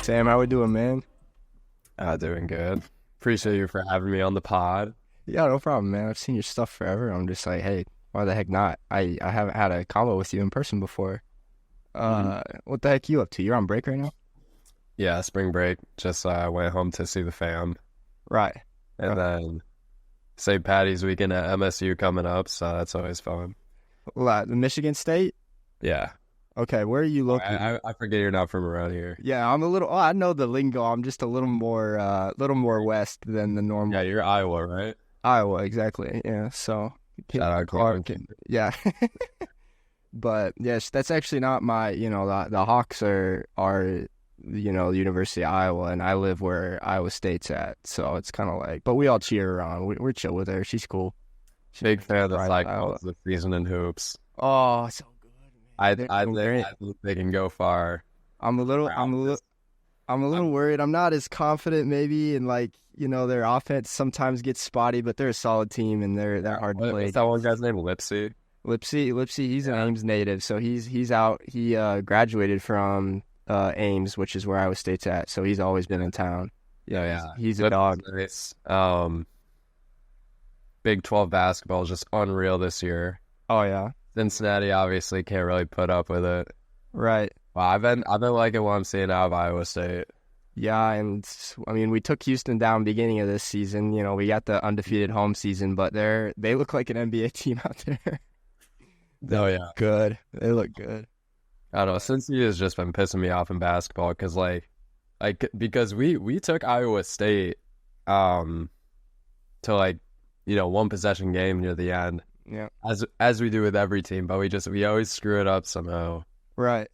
Sam, how we doing, man? Doing good. Appreciate you for having me on the pod. Yeah, no problem, man. I've seen your stuff forever. I'm just like, hey, why the heck not? I haven't had a combo with you in person before. What the heck you up to? You're on break right now? Yeah, spring break. Just went home to see the fam. Right. And then St. Patty's weekend at MSU coming up, so that's always fun. The Michigan State? Yeah. Okay, where are you located? I forget you're not from around here. Yeah, I'm a little. Oh, I know the lingo. I'm just a little more west than the normal. Yeah, you're Iowa, right? Iowa, exactly. Yeah, so Shout out Clark. yeah. But yes, that's actually not my. The Hawks are the University of Iowa, and I live where Iowa State's at. So it's kind of like, but we all cheer her on. We're chill with her. She's cool. Big fan of the Right, Cyclones, the season in hoops. Oh, so good, man. I think they can go far. I'm a little worried. I'm not as confident maybe, and their offense sometimes gets spotty, but they're a solid team and they're hard to play. What's that one guy's name? Lipsy? Lipsy, he's an Ames native, so he's out. He graduated from Ames, which is where Iowa State's at, so he's always been in town. Yeah. He's a dog. Nice. Big 12 basketball is just unreal this year. Oh yeah, Cincinnati obviously can't really put up with it. right. Well, I've been liking what I'm seeing out of Iowa State. Yeah, and I mean, we took Houston down beginning of this season. We got the undefeated home season, but they look like an NBA team out there. Oh yeah, Good. They look good. I don't know. Cincy has just been pissing me off in basketball because we took Iowa State to one possession game near the end. Yeah. As we do with every team, but we always screw it up somehow. Right.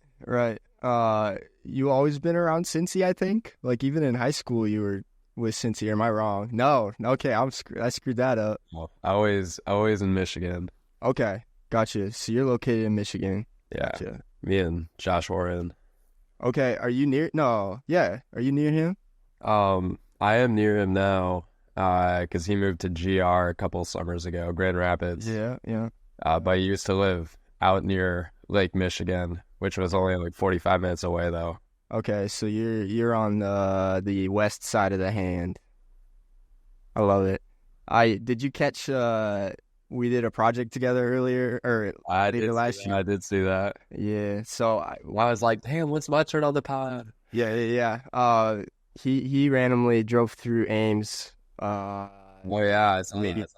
You always been around Cincy, I think? Like, even in high school, you were with Cincy, or am I wrong? No. Okay, I screwed that up. Well, always in Michigan. Okay, gotcha. So you're located in Michigan. Yeah. Gotcha. Me and Josh Warren. Okay, are you near? No. Yeah. Are you near him? I am near him now, because he moved to GR a couple summers ago, Grand Rapids. Yeah. But he used to live out near Lake Michigan, which was only like 45 minutes away though. Okay, so you're on the west side of the hand. I love it. Did you catch we did a project together earlier, or I later last year? I did see that. Yeah. So I was like, damn, what's my turn on the pod? Yeah. He randomly drove through Ames. Oh yeah,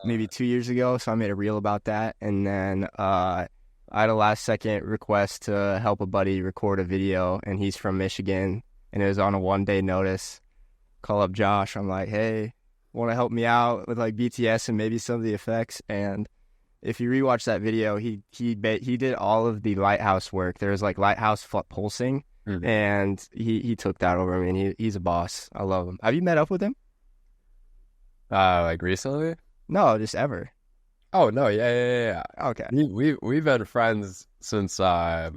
Maybe 2 years ago. So I made a reel about that, and then I had a last second request to help a buddy record a video, and he's from Michigan, and it was on a 1-day notice. Call up Josh. I'm like, hey, want to help me out with like BTS and maybe some of the effects? And if you rewatch that video, he did all of the lighthouse work. There was like lighthouse pulsing, and he took that over me, and he's a boss. I love him. Have you met up with him? Like recently? No, just ever. Oh no, yeah. Okay. We've been friends since I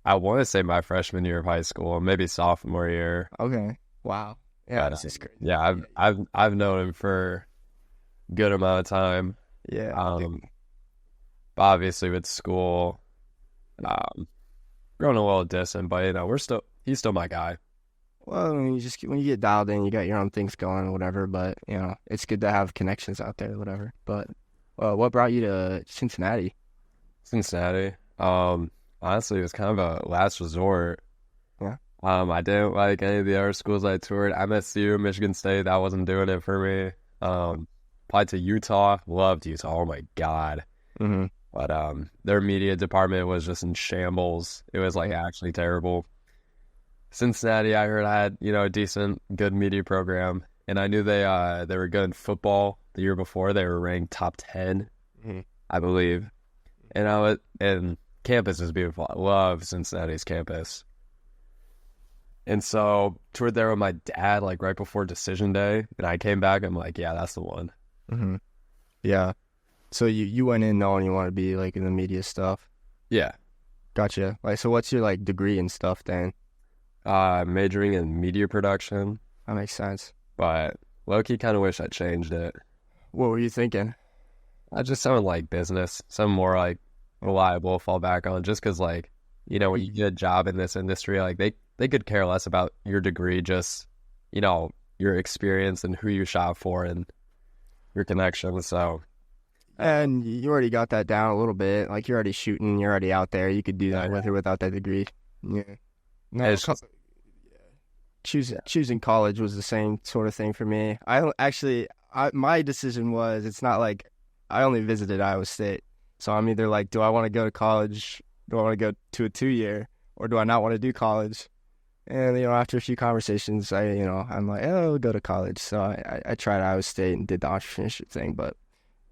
want to say my freshman year of high school, maybe sophomore year. Okay. Wow. Yeah, this is crazy. Yeah, I've known him for a good amount of time. Yeah. But obviously with school, grown a little distant, but he's still my guy. Well, I mean, when you get dialed in, you got your own things going, whatever. But it's good to have connections out there, whatever. But what brought you to Cincinnati? Cincinnati. Honestly, it was kind of a last resort. Yeah. I didn't like any of the other schools I toured. MSU, Michigan State, that wasn't doing it for me. Applied to Utah. Loved Utah. Oh my God. Mm-hmm. But their media department was just in shambles. It was like actually terrible. Cincinnati, I heard, had a decent, good media program, and I knew they were good in football. The year before, they were ranked top 10, I believe. And campus is beautiful. I love Cincinnati's campus. And so toured there with my dad like right before decision day, and I came back. I'm like, yeah, that's the one. Mm-hmm. Yeah. So you went in knowing you want to be like in the media stuff. Yeah. Gotcha. Like, so what's your like degree and stuff then? Majoring in media production. That makes sense. But low-key kind of wish I changed it. What were you thinking? I just sounded like business, something more like reliable, fall back on, just because when you get a job in this industry, like they could care less about your degree, just, you know, your experience and who you shop for and your connections. So, And you already got that down a little bit. Like, you're already shooting, you're already out there. You could do that with or without that degree. Yeah. No, it's just, choosing college was the same sort of thing for me. My decision was, it's not like I only visited Iowa State. So I'm either like, do I want to go to college? Do I want to go to a 2-year? Or do I not want to do college? And, after a few conversations, I'm like, oh, I'll go to college. So I tried Iowa State and did the entrepreneurship thing, but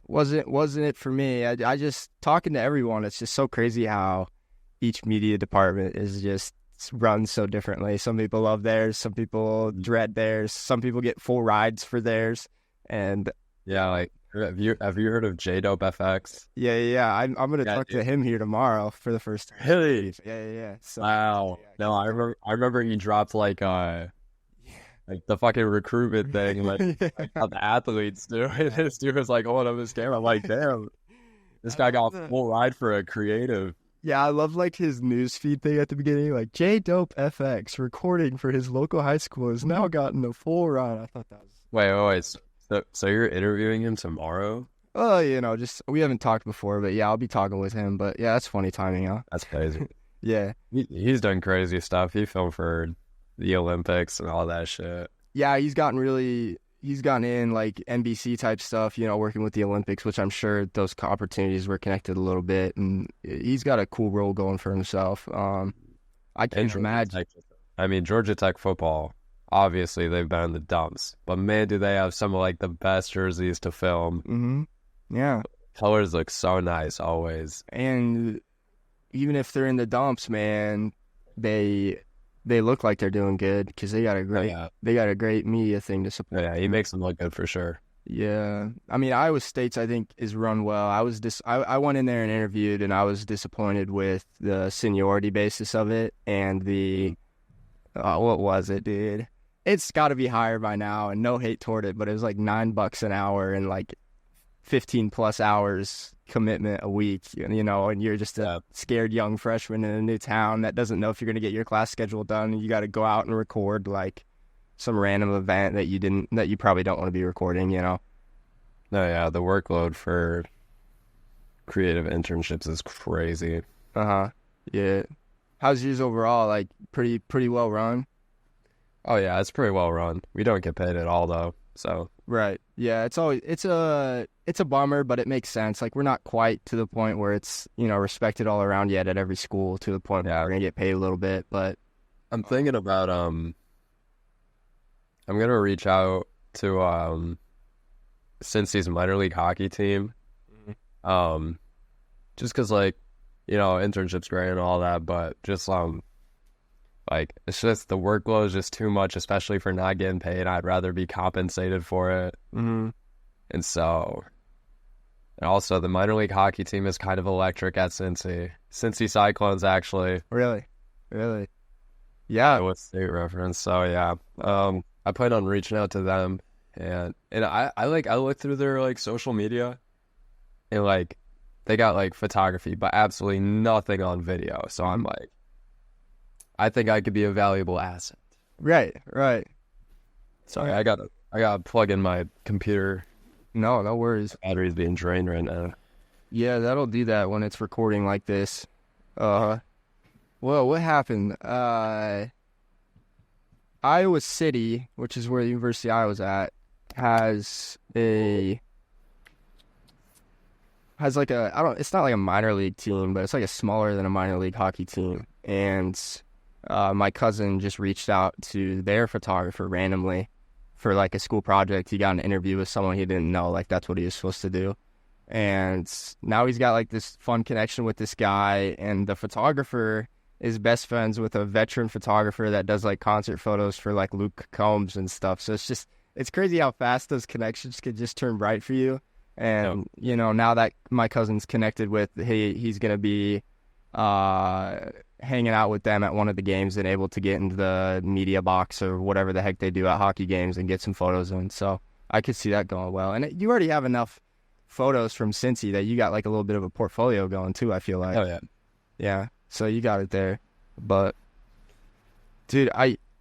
wasn't it for me. I just, talking to everyone, it's just so crazy how each media department is just run so differently. Some people love theirs, some people dread theirs, some people get full rides for theirs. And yeah, like, have you heard of J-Dope FX? Yeah. I'm gonna talk to him here tomorrow for the first time. Really? Yeah. So, wow. No, I remember he dropped like the fucking recruitment thing, like how the athletes do. This dude was like holding up his camera. I'm like, damn, this guy got a full ride for a creative. Yeah, I love like his newsfeed thing at the beginning, like J-Dope FX recording for his local high school has now gotten a full run. I thought that was wait. So you're interviewing him tomorrow? Oh, just we haven't talked before, but yeah, I'll be talking with him. But yeah, that's funny timing, huh? That's crazy. Yeah, he's done crazy stuff. He filmed for the Olympics and all that shit. Yeah, he's gotten in like NBC type stuff, working with the Olympics, which I'm sure those opportunities were connected a little bit, and he's got a cool role going for himself. I can't imagine. Georgia Tech football, obviously they've been in the dumps, but man, do they have some of like the best jerseys to film. Mm-hmm. Yeah. Colors look so nice always. And even if they're in the dumps, man, they look like they're doing good because they got a great media thing to support. Yeah, he makes them look good for sure. Yeah, Iowa State's, I think, is run well. I went in there and interviewed, and I was disappointed with the seniority basis of it and the what was it, dude? It's got to be higher by now, and no hate toward it, but it was like $9 an hour and like 15 plus hours commitment a week, and you're just a scared young freshman in a new town that doesn't know if you're going to get your class schedule done. You got to go out and record like some random event that you probably don't want to be recording, No, yeah, the workload for creative internships is crazy. Yeah. How's yours overall? Like pretty well run? Oh yeah, it's pretty well run. We don't get paid at all though, so. Right. Yeah, it's a bummer, but it makes sense. Like, we're not quite to the point where it's, respected all around yet at every school to the point where we're going to get paid a little bit, but I'm thinking about I'm going to reach out to Cincy's minor league hockey team. Just cuz like, internships great and all that, but just like, it's just the workload is just too much, especially for not getting paid. I'd rather be compensated for it. Mm-hmm. And also, the minor league hockey team is kind of electric at Cincy. Cincy Cyclones, actually. Really? Yeah. With state reference. So, yeah. I plan on reaching out to them. And I look through their, like, social media. And, like, they got, like, photography, but absolutely nothing on video. So, I'm like, I think I could be a valuable asset. Right. Sorry, I gotta plug in my computer. No worries. Battery's being drained right now. Yeah, that'll do that when it's recording like this. Well, what happened? Iowa City, which is where the University of Iowa's at, has like it's not like a minor league team, but it's like a smaller than a minor league hockey team. And my cousin just reached out to their photographer randomly for like a school project. He got an interview with someone he didn't know, like that's what he was supposed to do. And now he's got like this fun connection with this guy, and the photographer is best friends with a veteran photographer that does like concert photos for like Luke Combs and stuff. So it's crazy how fast those connections could just turn bright for you. And, now that my cousin's connected with, he's going to be hanging out with them at one of the games and able to get into the media box or whatever the heck they do at hockey games and get some photos in. So I could see that going well. And you already have enough photos from Cincy that you got like a little bit of a portfolio going too, I feel like. Oh, yeah. Yeah. So you got it there. But Dude,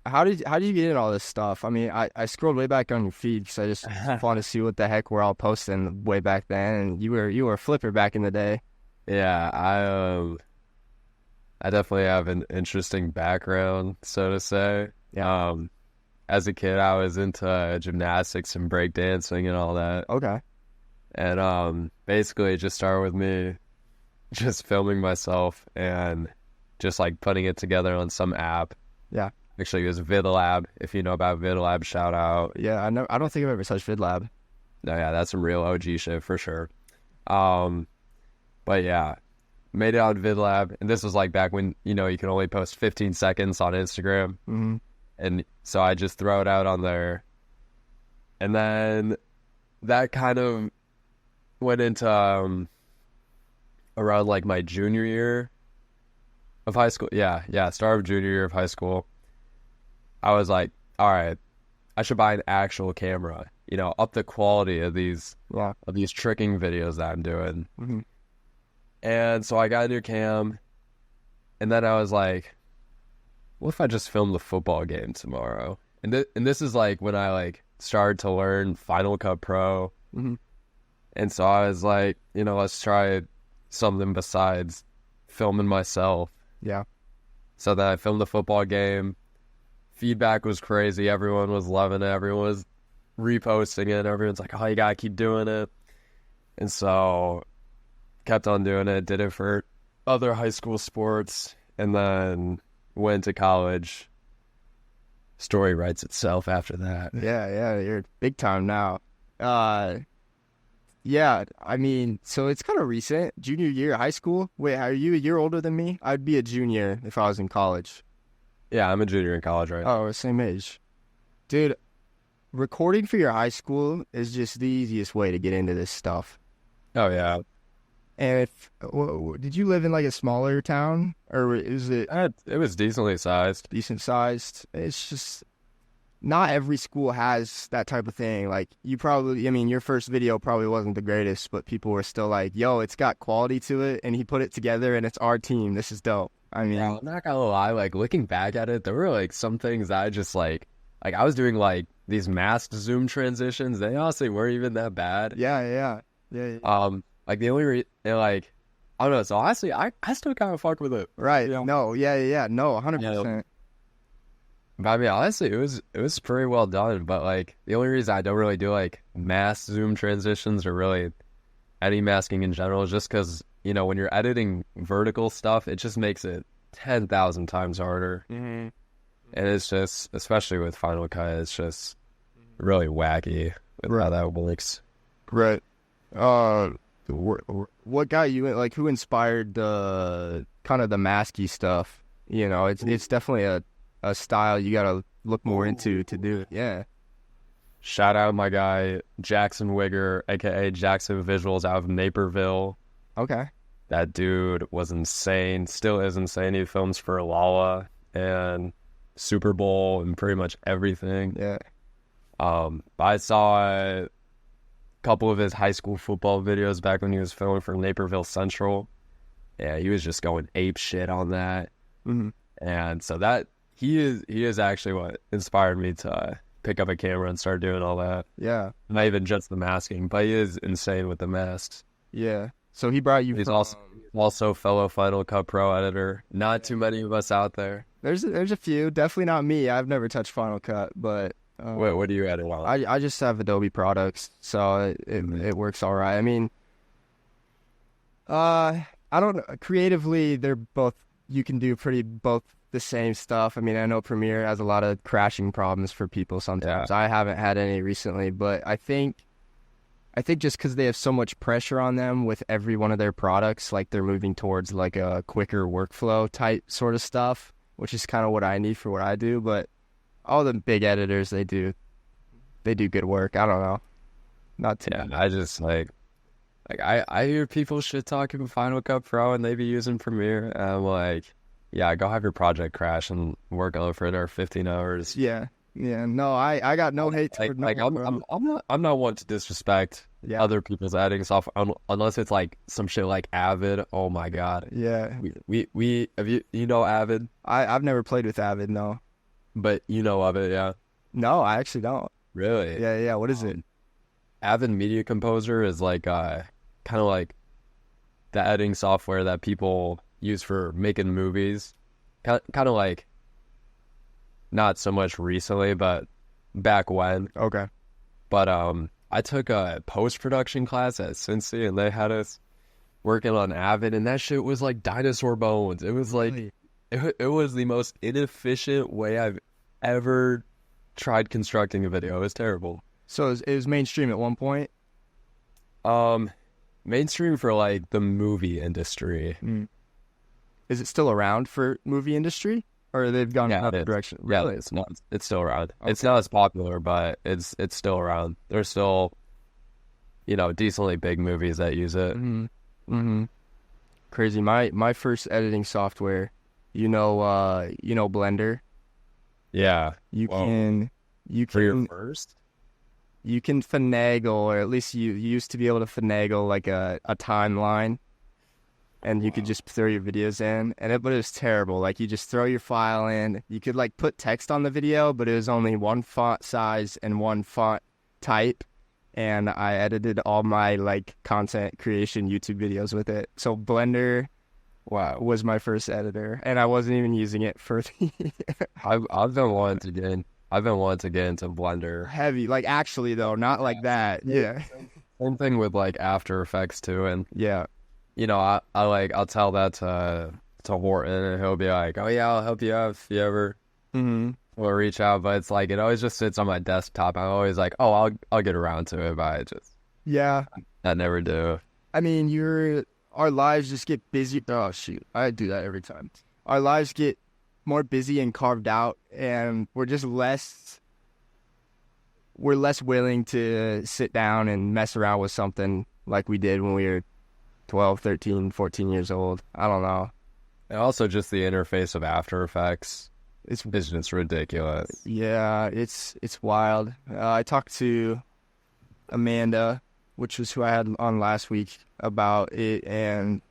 how did you get into all this stuff? I mean, I scrolled way back on your feed because I just wanted to see what the heck we're all posting way back then. And you were a flipper back in the day. Yeah, I definitely have an interesting background, so to say. Yeah. As a kid, I was into gymnastics and breakdancing and all that. Okay. And basically, it just started with me just filming myself and just like putting it together on some app. Yeah. Actually, it was VidLab. If you know about VidLab, shout out. Yeah. I don't think I've ever touched VidLab. No, yeah, that's some real OG shit for sure. But yeah, made it on VidLab, and this was like back when you can only post 15 seconds on Instagram, and so I just throw it out on there, and then that kind of went into around like my junior year of high school. Yeah, start of junior year of high school. I was like, all right, I should buy an actual camera, up the quality of these tricking videos that I'm doing. Mm-hmm. And so I got a new cam, and then I was like, what if I just film the football game tomorrow? And this is like when I like started to learn Final Cut Pro. Mm-hmm. And so I was like, let's try something besides filming myself. Yeah. So then I filmed the football game. Feedback was crazy. Everyone was loving it. Everyone was reposting it. Everyone's like, oh, you gotta keep doing it. And so kept on doing it, did it for other high school sports, and then went to college. Story writes itself after that. Yeah, you're big time now. Yeah, I mean, so it's kind of recent. Junior year of high school? Wait, are you a year older than me? I'd be a junior if I was in college. Yeah, I'm a junior in college right now. Oh, we're same age. Dude, recording for your high school is just the easiest way to get into this stuff. Oh, yeah. And did you live in like a smaller town, or is it It was decently sized. decent sized? It's just not every school has that type of thing. Like your first video probably wasn't the greatest, but people were still like, yo, it's got quality to it, and he put it together, and it's our team. This is dope. I mean, Yeah, I'm not gonna lie, like looking back at it, there were like some things that I just like I was doing like these masked zoom transitions. They honestly weren't even that bad. yeah. Like the only I don't know. So honestly, I still kind of fuck with it. Right. Yeah. No, yeah. No, 100%. But I mean, honestly, it was pretty well done. But like the only reason I don't really do like mass zoom transitions or really any masking in general is just because when you're editing vertical stuff, it just makes it 10,000 times harder. Mm-hmm. And it's just, especially with Final Cut, it's just really wacky with how that works. Right. What got you in, like, who inspired the kind of the masky stuff? It's definitely a style you gotta look more into to do it. Yeah. Shout out my guy Jackson Wigger, aka Jackson Visuals, out of Naperville. Okay. That dude was insane, still is insane. He films for Lala and Super Bowl and pretty much everything. Yeah. I saw a couple of his high school football videos back when he was filming for Naperville Central. Yeah, he was just going ape shit on that. Mm-hmm. And so that he is actually what inspired me to pick up a camera and start doing all that. Yeah. Not even just the masking, but he is insane with the masks. Yeah. So he brought you. He's also fellow Final Cut Pro editor. Not too many of us out there. There's a few. Definitely not me. I've never touched Final Cut, but Wait, what do you edit on? I just have Adobe products, so it works all right. I mean, I don't know. Creatively, they're both. You can do both the same stuff. I mean, I know Premiere has a lot of crashing problems for people sometimes. Yeah. I haven't had any recently, but I think just because they have so much pressure on them with every one of their products, like they're moving towards like a quicker workflow type sort of stuff, which is kind of what I need for what I do. But all the big editors, they do good work. I don't know. Not too. Yeah, I just I hear people shit talking Final Cut Pro and they be using Premiere. And I'm like, yeah, go have your project crash and work on it for another 15 hours. Yeah. No, I got no hate for I'm not one to disrespect other people's editing software unless it's like some shit like Avid. Oh my god. Yeah. We have you know Avid? I've never played with Avid, no. but you know of it, yeah. No, I actually don't. Really? Yeah. What is it? Avid Media Composer is like kind of like the editing software that people use for making movies. Kind of like not so much recently, but back when. Okay. But I took a post-production class at Cincinnati, and they had us working on Avid, and that shit was like dinosaur bones. It was like Really? it was the most inefficient way I've ever tried constructing a video. It was terrible. So it was mainstream at one point. Mainstream for like the movie industry. Mm. Is it still around for movie industry, or they've gone another direction? Really? Yeah, it's not. It's still around. Okay. It's not as popular, but it's still around. There's still, decently big movies that use it. Mm-hmm. Crazy. My first editing software, Blender. Yeah. You Whoa. can For your first? you can finagle, or at least you used to be able to finagle like a timeline, and you could just throw your videos in, but it was terrible. Like, you just throw your file in. You could like put text on the video, but it was only one font size and one font type. And I edited all my like content creation YouTube videos with it. So Blender, wow, was my first editor, and I wasn't even using it for I've been wanting to get into Blender. heavy. Like, actually though, not like that. Yeah. Same thing with like After Effects too, and Yeah. I'll tell that to Horton, and he'll be like, "Oh yeah, I'll help you out if you ever will reach out." But it's like it always just sits on my desktop. I'm always like, "Oh, I'll get around to it," but I never do. I mean, our lives just get busy. Oh shoot, I do that every time. Our lives get more busy and carved out, and we're less willing to sit down and mess around with something like we did when we were 12, 13, 14 years old. I don't know. And also just the interface of After Effects It's just ridiculous. Yeah, it's wild. I talked to Amanda, which was who I had on last week, about it, and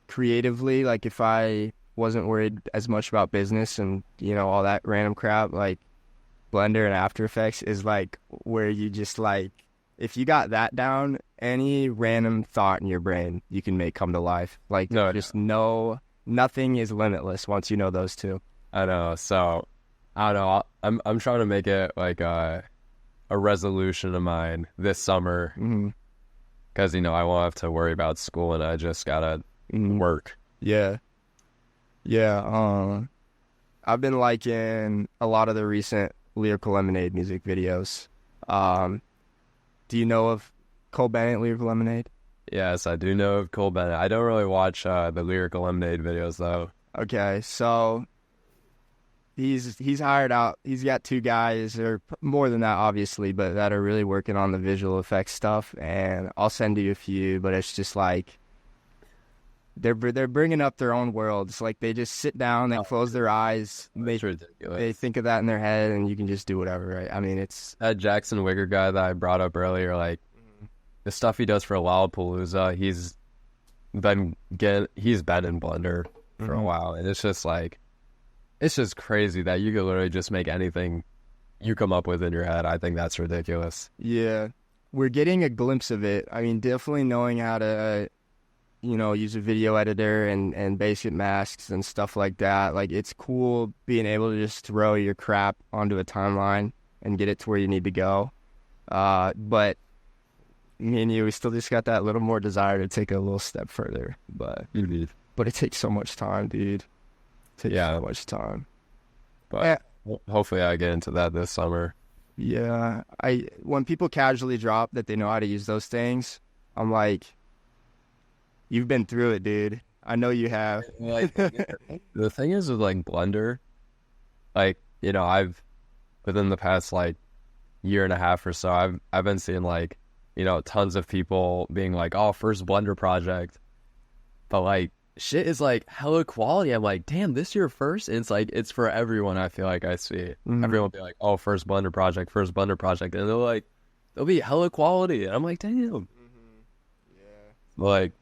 creatively, like, if I wasn't worried as much about business and all that random crap, like Blender and After Effects is like where you just like, if you got that down, any random thought in your brain you can make come to life. Like, nothing is limitless once you know those two. I know. So I don't know. I'm trying to make it like a resolution of mine this summer, because I won't have to worry about school, and I just gotta work. Yeah. I've been liking a lot of the recent Lyrical Lemonade music videos. Do you know of Cole Bennett, Lyrical Lemonade? Yes, I do know of Cole Bennett. I don't really watch the Lyrical Lemonade videos though. Okay, so he's hired out. He's got two guys, or more than that, obviously, but that are really working on the visual effects stuff. And I'll send you a few, but it's just like they're bringing up their own worlds. Like, they just sit down, they close their eyes, It's ridiculous. they think of that in their head, and you can just do whatever, right? I mean, it's That Jackson Wigger guy that I brought up earlier, like the stuff he does for Lollapalooza, he's been in Blender for a while, and it's just crazy that you could literally just make anything you come up with in your head. I think that's ridiculous. Yeah, we're getting a glimpse of it. I mean, definitely knowing how to use a video editor and basic masks and stuff like that. Like, it's cool being able to just throw your crap onto a timeline and get it to where you need to go. But me and you, we still just got that little more desire to take a little step further. But it takes so much time, dude. It takes so much time. But hopefully I get into that this summer. Yeah. When people casually drop that they know how to use those things, I'm like, you've been through it, dude. I know you have. The thing is with like Blender, like, I've within the past like year and a half or so, I've been seeing like, tons of people being like, "Oh, first Blender project," but like shit is like hella quality. I'm like, damn, this year first? And it's like, it's for everyone. I feel like I see everyone will be like, "Oh, first Blender project," and they'll be hella quality, and I'm like, damn. Like,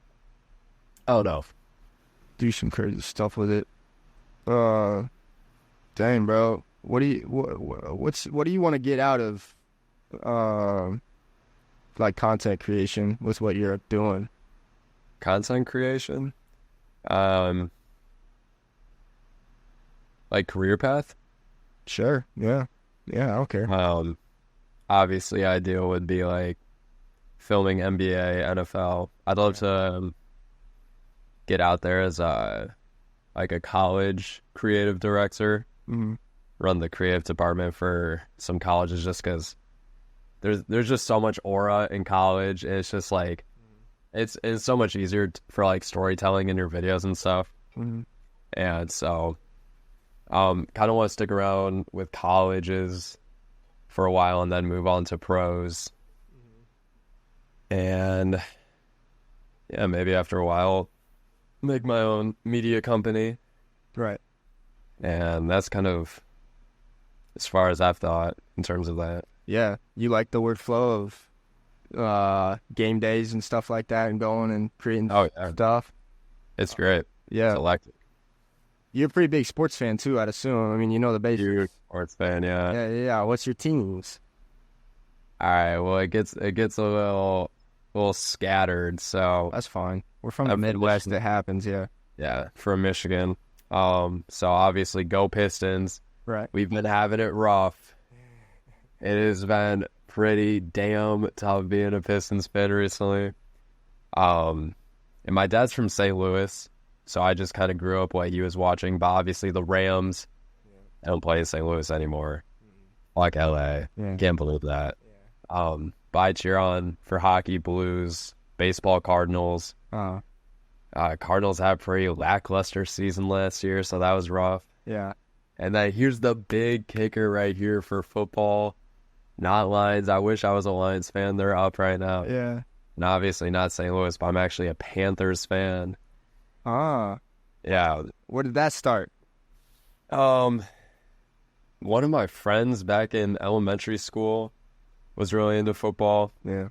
I don't know. Do some crazy stuff with it. Dang, bro. what do you what do you want to get out of like content creation with what you're doing? Content creation, like career path. Sure. Yeah. Yeah. I don't care. Obviously, ideal would be like filming NBA, NFL. I'd love to get out there as like a college creative director, run the creative department for some colleges, just because there's just so much aura in college. It's just like it's so much easier for like storytelling in your videos and stuff. And so kind of want to stick around with colleges for a while and then move on to pros. And yeah, maybe after a while make my own media company. Right. And that's kind of as far as I've thought in terms of that. Yeah. You like the workflow of game days and stuff like that and going and creating stuff? It's great. Yeah. It's electric. You're a pretty big sports fan too, I'd assume. I mean, you know the basics. Huge sports fan, yeah. Yeah. What's your teams? All right. Well, it gets a little scattered, so that's fine. We're from the Midwest. It happens, yeah. Yeah, from Michigan. So obviously, go Pistons. Right. We've been having it rough. It has been pretty damn tough being a Pistons fan recently. And my dad's from St. Louis, so I just kind of grew up what he was watching. But obviously, the Rams don't play in St. Louis anymore, like LA. Yeah. Can't believe that. Yeah. But I cheer on for hockey, Blues, baseball, Cardinals. Cardinals had a pretty lackluster season last year, so that was rough. Yeah. And then here's the big kicker right here for football. Not Lions. I wish I was a Lions fan. They're up right now. Yeah. And obviously not St. Louis, but I'm actually a Panthers fan. Yeah. Where did that start? One of my friends back in elementary school was really into football. Yeah.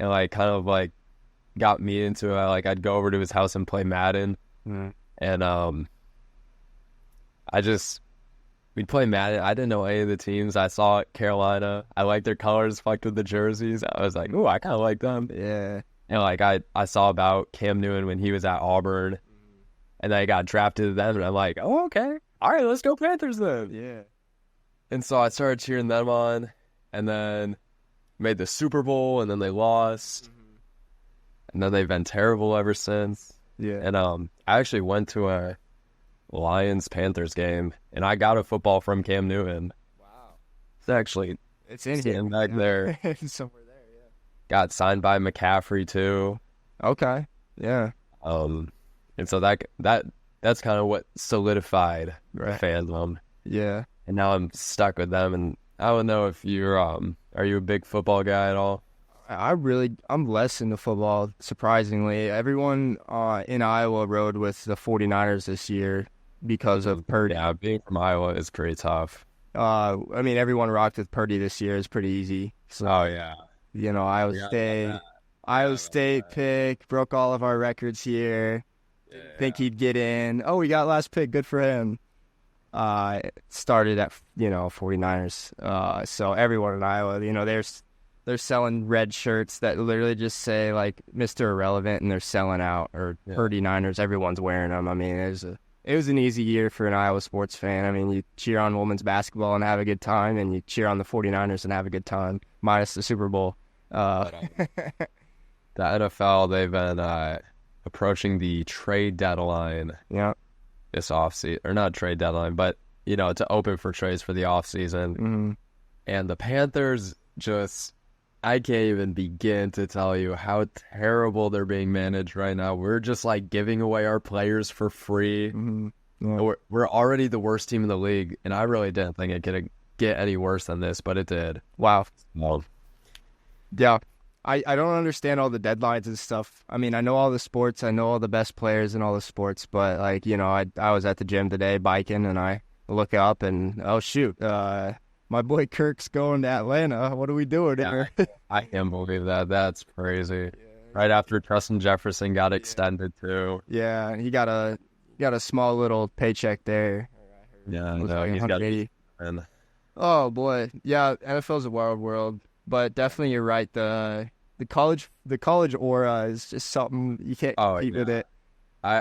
And like kind of like got me into it. Like I'd go over to his house and play Madden. And we'd play Madden. I didn't know any of the teams. I saw Carolina. I liked their colors, fucked with the jerseys. I was like, ooh, I kind of like them. Yeah. And like I saw about Cam Newton when he was at Auburn. And then I got drafted to them. And I'm like, oh, okay. All right, let's go Panthers then. Yeah. And so I started cheering them on. And then made the Super Bowl. And then they lost. And then they've been terrible ever since. Yeah. And I actually went to a Lions-Panthers game, and I got a football from Cam Newton. Wow. It's in here. Back there. Somewhere there, yeah. Got signed by McCaffrey, too. Okay. Yeah. And so that's kind of what solidified the fandom. Yeah. And now I'm stuck with them, and I don't know if you're, are you a big football guy at all? I'm less into football, surprisingly. Everyone in Iowa rode with the 49ers this year because of Purdy. Yeah, being from Iowa is pretty tough. I mean, everyone rocked with Purdy this year. It's pretty easy. So, yeah. You know, Iowa State pick, broke all of our records here. Yeah. Think he'd get in. Oh, we got last pick. Good for him. Started at, 49ers. So everyone in Iowa, they're selling red shirts that literally just say, like, Mr. Irrelevant, and they're selling out, or Purdy Niners. Everyone's wearing them. I mean, it was an easy year for an Iowa sports fan. I mean, you cheer on women's basketball and have a good time, and you cheer on the 49ers and have a good time, minus the Super Bowl. The NFL, they've been approaching the trade deadline this offseason. Or not trade deadline, but, to open for trades for the offseason. And the Panthers I can't even begin to tell you how terrible they're being managed right now. We're just like giving away our players for free. Yeah. We're already the worst team in the league, and I really didn't think it could get any worse than this, but it did. Wow. Well, yeah. I don't understand all the deadlines and stuff. I mean, I know all the sports. I know all the best players in all the sports, but like, I was at the gym today biking, and I look up and, oh, shoot, my boy Kirk's going to Atlanta. What are we doing here? I can't believe that. That's crazy. Yeah. Right after Justin Jefferson got extended too. Yeah, he got a small little paycheck there. Yeah, no, he's got. Oh boy, yeah, NFL's a wild world, but definitely you're right. The college aura is just something you can't Oh compete with yeah, it.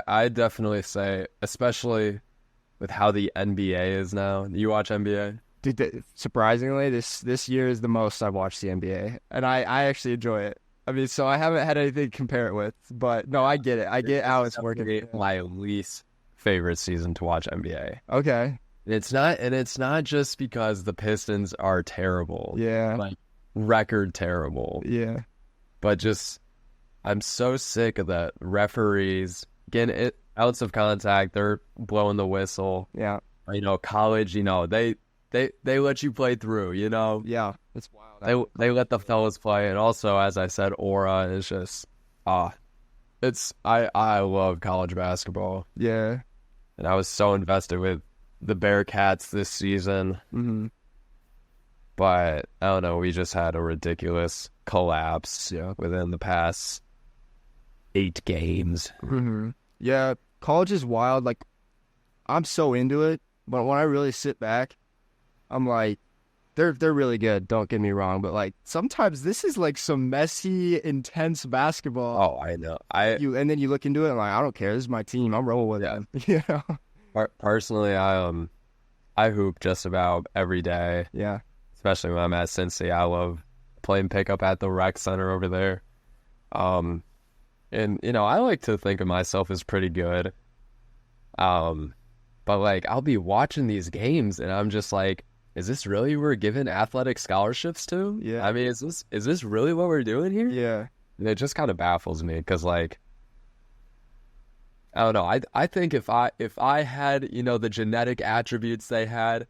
I definitely say, especially with how the NBA is now. You watch NBA? Dude, surprisingly, this year is the most I've watched the NBA, and I actually enjoy it. I mean, so I haven't had anything to compare it with, but no, I get it. I get This how is it's working. definitely my least favorite season to watch NBA. Okay, It's not just because the Pistons are terrible, yeah, like record terrible, yeah, but just I'm so sick of the referees getting it outs of contact. They're blowing the whistle. yeah, College. They let you play through. yeah. It's wild. They let the fellas play, and also, as I said, aura is just I love college basketball, Yeah. and I was so invested with the Bearcats this season. Mm-hmm. But I don't know, we just had a ridiculous collapse within the past 8 games. Mm-hmm. Yeah. College is wild. Like, I'm so into it, but when I really sit back, I'm like, they're really good. Don't get me wrong, but like sometimes this is like some messy, intense basketball. Oh, I know. And then you look into it and like, I don't care. This is my team. I'm rolling with them. You know? Personally, I hoop just about every day, Yeah. especially when I'm at Cincy. I love playing pickup at the rec center over there. And I like to think of myself as pretty good. But like I'll be watching these games and I'm just like, is this really who we're giving athletic scholarships to? Yeah. I mean, is this really what we're doing here? Yeah. And it just kind of baffles me because, like, I don't know. I think if I had the genetic attributes they had,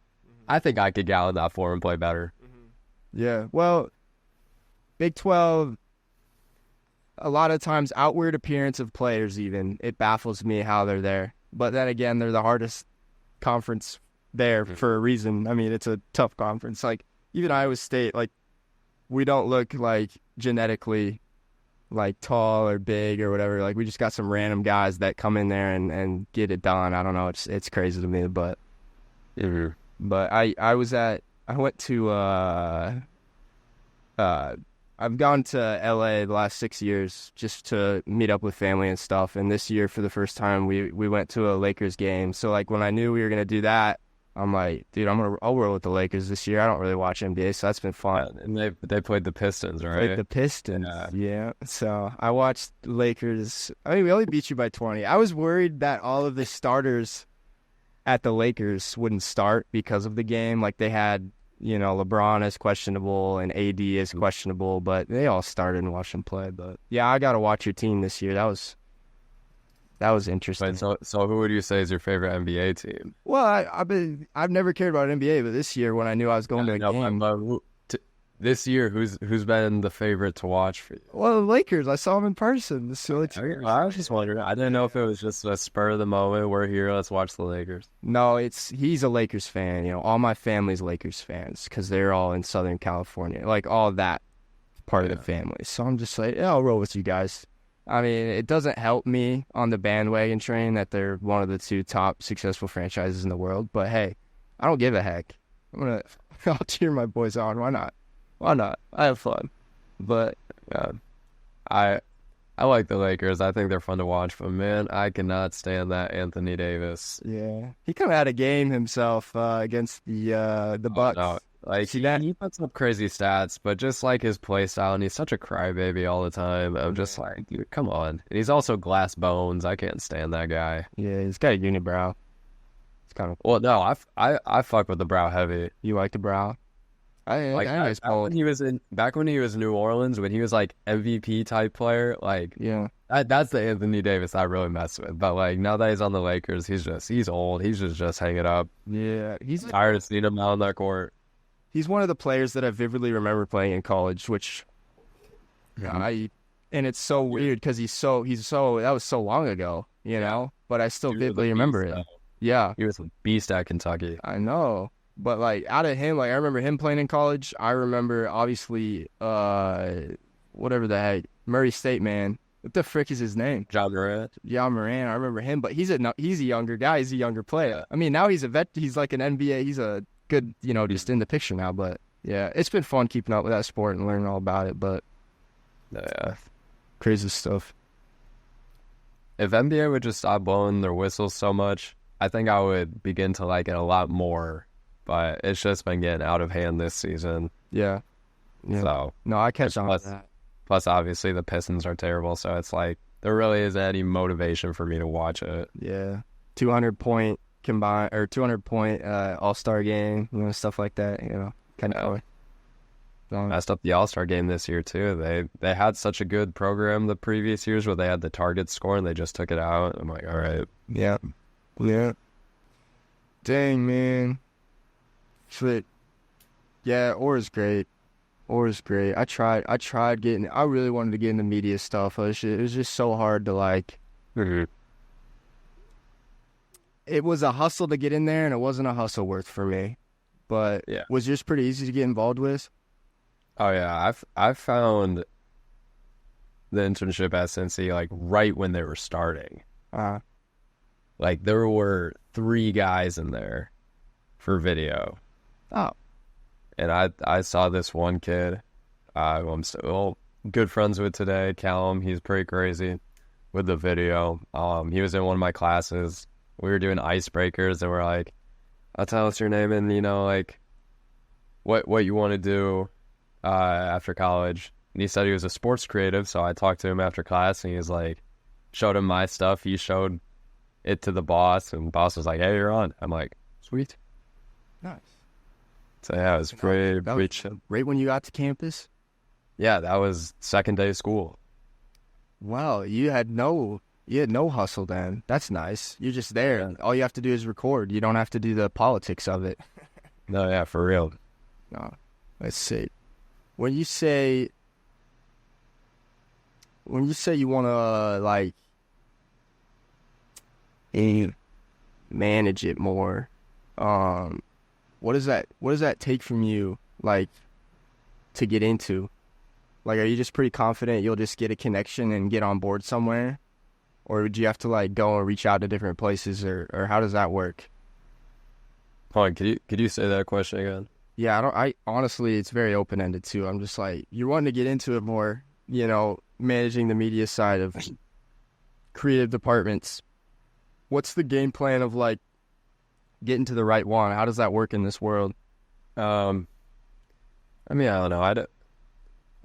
I think I could get out in that floor and play better. Yeah. Well, Big 12, a lot of times outward appearance of players, even it baffles me how they're there. But then again, they're the hardest conference there for a reason. I mean, it's a tough conference. Like even Iowa State, like we don't look like genetically like tall or big or whatever. Like we just got some random guys that come in there and get it done. I don't know. It's crazy to me, but but I went to I've gone to LA the last 6 years just to meet up with family and stuff. And this year, for the first time, we went to a Lakers game. So like when I knew we were gonna do that, I'm like, dude, I'll roll with the Lakers this year. I don't really watch NBA, so that's been fun. And they played the Pistons, right? Played the Pistons, yeah. So I watched the Lakers. I mean, we only beat you by 20. I was worried that all of the starters at the Lakers wouldn't start because of the game. Like they had, LeBron is questionable and AD is questionable, but they all started and watched them play. But yeah, I got to watch your team this year. That was interesting. But so who would you say is your favorite NBA team? Well, I've never cared about NBA, but this year when I knew I was going to a game, this year, who's been the favorite to watch for you? Well, the Lakers. I saw them in person. I was just wondering. I didn't know if it was just a spur of the moment. We're here. Let's watch the Lakers. No, he's a Lakers fan. All my family's Lakers fans because they're all in Southern California. Like all that part of the family. So I'm just like, yeah, I'll roll with you guys. I mean, it doesn't help me on the bandwagon train that they're one of the 2 top successful franchises in the world. But hey, I don't give a heck. I'll cheer my boys on. Why not? Why not? I have fun. But I like the Lakers. I think they're fun to watch. But man, I cannot stand that Anthony Davis. Yeah, he kind of had a game himself against the Bucks. No. Like he puts up crazy stats, but just like his play style, and he's such a crybaby all the time. I'm just like, dude, come on. And he's also glass bones. I can't stand that guy. Yeah, he's got a unibrow. It's kind of well. No, I fuck with the brow heavy. You like the brow? Back when he was in New Orleans, when he was like MVP type player, like that's the Anthony Davis I really mess with. But like now that he's on the Lakers, he's old. He's just hanging up. Yeah, he's tired of seeing him out on that court. He's one of the players that I vividly remember playing in college, which and it's so weird because he's so that was so long ago, but I still vividly remember it. Yeah, he was a beast at Kentucky. I know. But, like, out of him, like, I remember him playing in college. I remember, obviously, whatever the heck, Murray State, man. What the frick is his name? John Morant. Yeah, Morant. I remember him. But he's a younger guy. He's a younger player. I mean, now he's a vet. He's like an NBA. He's a good, just in the picture now. But yeah, it's been fun keeping up with that sport and learning all about it. But Yeah. crazy stuff. If NBA would just stop blowing their whistles so much, I think I would begin to like it a lot more. But it's just been getting out of hand this season. Yeah. Yeah. So No, I catch on with that. plus, obviously, the Pistons are terrible. So it's like there really isn't any motivation for me to watch it. Yeah. 200-point combined or 200-point All-Star game, stuff like that, kind of fun. Messed up the All-Star game this year too. They had such a good program the previous years where they had the target score and they just took it out. I'm like, all right. Yeah. Dang, man. Shit. Yeah, Aura's great. I tried getting. I really wanted to get into media stuff. It was just so hard to like. Mm-hmm. It was a hustle to get in there, and it wasn't a hustle worth for me. But yeah, was just pretty easy to get involved with. Oh yeah, I found the internship at Cincy like right when they were starting. Like there were 3 guys in there for video. Oh. And I saw this one kid who I'm still good friends with today, Callum. He's pretty crazy with the video. He was in one of my classes. We were doing icebreakers and we're like, I'll tell us your name and like what you want to do after college. And he said he was a sports creative, so I talked to him after class and he's like, showed him my stuff. He showed it to the boss and the boss was like, hey, you're on. I'm like, sweet. Nice. So yeah, it was pretty chill. Right when you got to campus? Yeah, that was second day of school. Wow, you had no hustle then. That's nice. You're just there. Yeah. All you have to do is record. You don't have to do the politics of it. No, yeah, for real. No, let's see. When you say you want to like manage it more, what does that take from you, like, to get into? Like, are you just pretty confident you'll just get a connection and get on board somewhere? Or would you have to, like, go and reach out to different places, or how does that work? Hold on, could you say that question again? Yeah, I honestly, it's very open-ended, too. I'm just like, you're wanting to get into it more, managing the media side of creative departments. What's the game plan of, like, getting to the right one? How does that work in this world? I mean, I don't know. I don't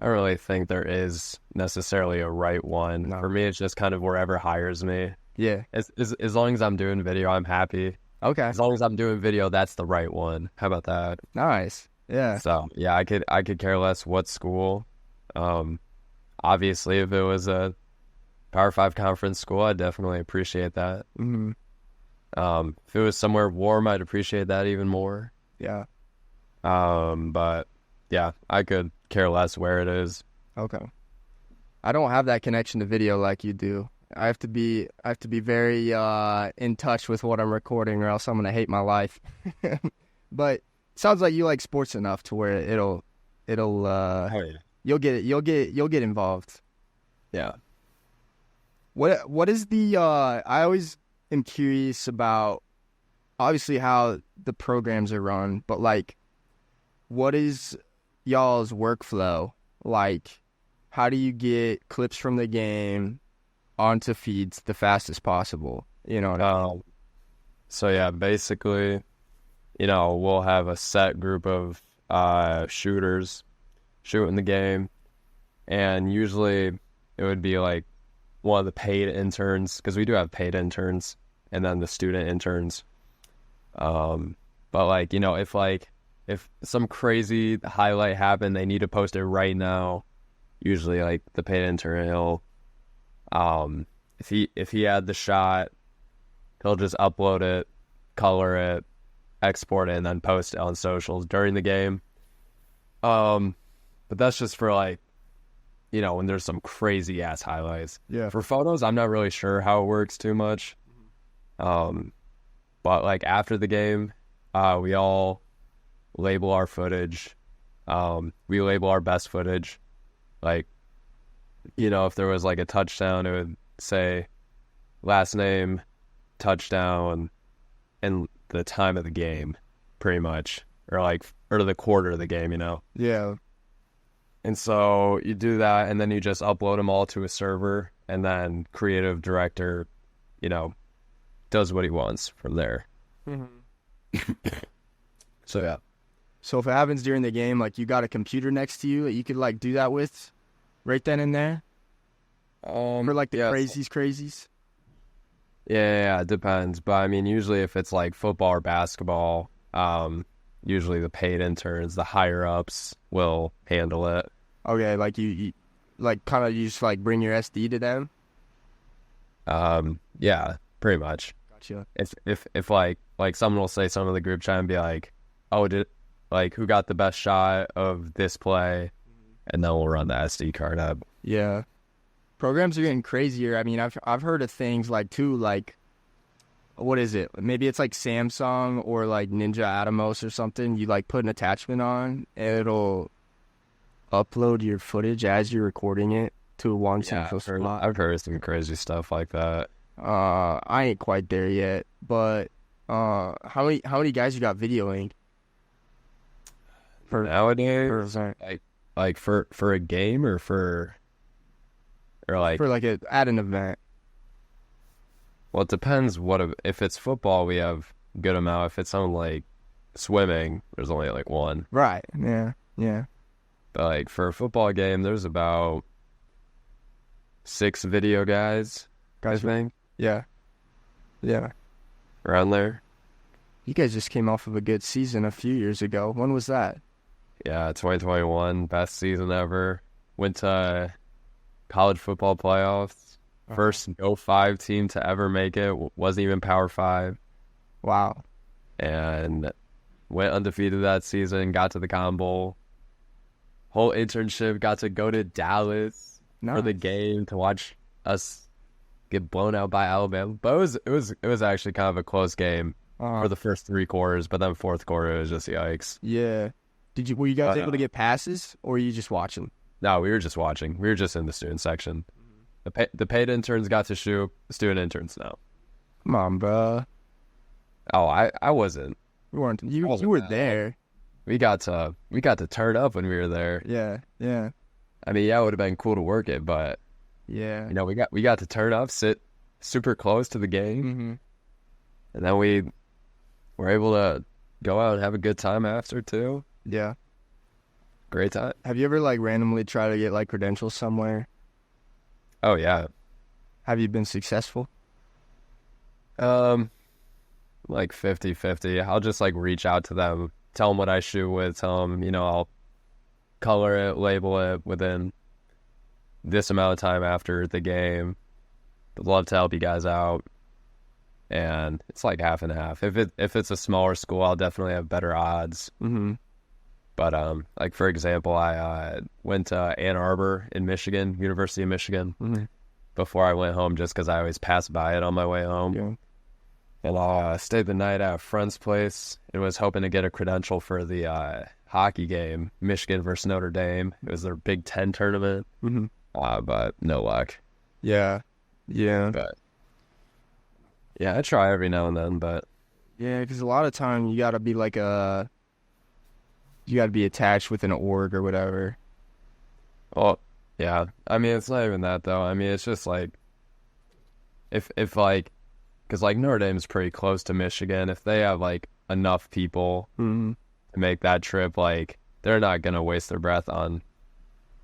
really think there is necessarily a right one. No. For me, it's just kind of wherever hires me. Yeah. As long as I'm doing video, I'm happy. Okay. As long as I'm doing video, that's the right one. How about that? Nice. Yeah. So yeah, I could care less what school. Obviously, if it was a Power 5 conference school, I'd definitely appreciate that. Mm-hmm. If it was somewhere warm, I'd appreciate that even more. Yeah. But yeah, I could care less where it is. Okay. I don't have that connection to video like you do. I have to be very in touch with what I'm recording, or else I'm gonna hate my life. But it sounds like you like sports enough to where it'll Oh yeah. you'll get involved. Yeah. What is the I always am curious about, obviously, how the programs are run, but like, what is y'all's workflow like? How do you get clips from the game onto feeds the fastest possible? You know what I mean? So yeah, basically, we'll have a set group of shooters shooting the game, and usually it would be like one of the paid interns, because we do have paid interns, and then the student interns. But like, if some crazy highlight happened, they need to post it right now. Usually, like, the paid intern, if he had the shot, he'll just upload it, color it, export it, and then post it on socials during the game. But that's just for, like, when there's some crazy ass highlights. Yeah. For photos, I'm not really sure how it works too much. But like after the game, we all label our footage. We label our best footage. Like, if there was like a touchdown, it would say last name, touchdown, and the time of the game, pretty much. or the quarter of the game, you know. Yeah. And so you do that, and then you just upload them all to a server, and then creative director, you know, does what he wants from there. So yeah. So if it happens during the game, like you got a computer next to you that you could like do that with, right then and there, for like the crazies. Yeah, it depends. But I mean, usually if it's like football or basketball, usually the paid interns, the higher ups, will handle it. Okay, like you like kind of you just like bring your SD to them. Yeah, pretty much. Gotcha. If like someone will say something in the group chat and be like, oh, who got the best shot of this play, and then we'll run the SD card up. Yeah. Programs are getting crazier. I mean, I've heard of things like too, like what is it? Maybe it's like Samsung or like Ninja Atomos or something. You like put an attachment on, and it'll upload your footage as you're recording it to one central spot. I've heard some crazy stuff like that. I ain't quite there yet, but how many guys you got videoing? For nowadays, like for a game or like for like at an event. Well, it depends. If it's football, we have a good amount. If it's something like swimming, there's only like one. Right. Yeah. Yeah. But like for a football game, there's about 6 video guys. I think. Yeah. Yeah. Around there. You guys just came off of a good season a few years ago. When was that? Yeah, 2021, best season ever. Went to college football playoffs. First Go 5 team to ever make it. Wasn't even Power 5. Wow. And went undefeated that season. Got to the Cotton Bowl. Whole internship. Got to go to Dallas for the game to watch us get blown out by Alabama. But it was actually kind of a close game for the first 3 quarters. But then fourth quarter, it was just yikes. Yeah. Were you guys able to get passes, or were you just watching? No, we were just watching. We were just in the student section. The paid interns got to shoot. The student interns now. Come on, bro. Oh, I wasn't. You weren't. You were there. We got to turn up when we were there. Yeah, yeah. I mean, yeah, it would have been cool to work it, but yeah, you know, we got to turn up, sit super close to the game, and then we were able to go out and have a good time after too. Yeah, great time. Have you ever like randomly tried to get like credentials somewhere? Oh yeah. Have you been successful? Like 50-50. I'll just like reach out to them, tell them what I shoot with, tell them, you know, I'll color it, label it within this amount of time after the game. I'd love to help you guys out. And it's like half and half. If it's a smaller school, I'll definitely have better odds. But like for example, I went to Ann Arbor in Michigan, University of Michigan, before I went home, just because I always pass by it on my way home. Yeah. And I stayed the night at a friend's place and was hoping to get a credential for the hockey game, Michigan versus Notre Dame. It was their Big Ten tournament, but no luck. Yeah, yeah. But yeah, I try every now and then, but yeah, because a lot of time you gotta be like you gotta be attached with an org or whatever. Well, yeah. I mean, it's not even that though. I mean, it's just like if like, because like Notre Dame is pretty close to Michigan. If they have like enough people to make that trip, like they're not gonna waste their breath on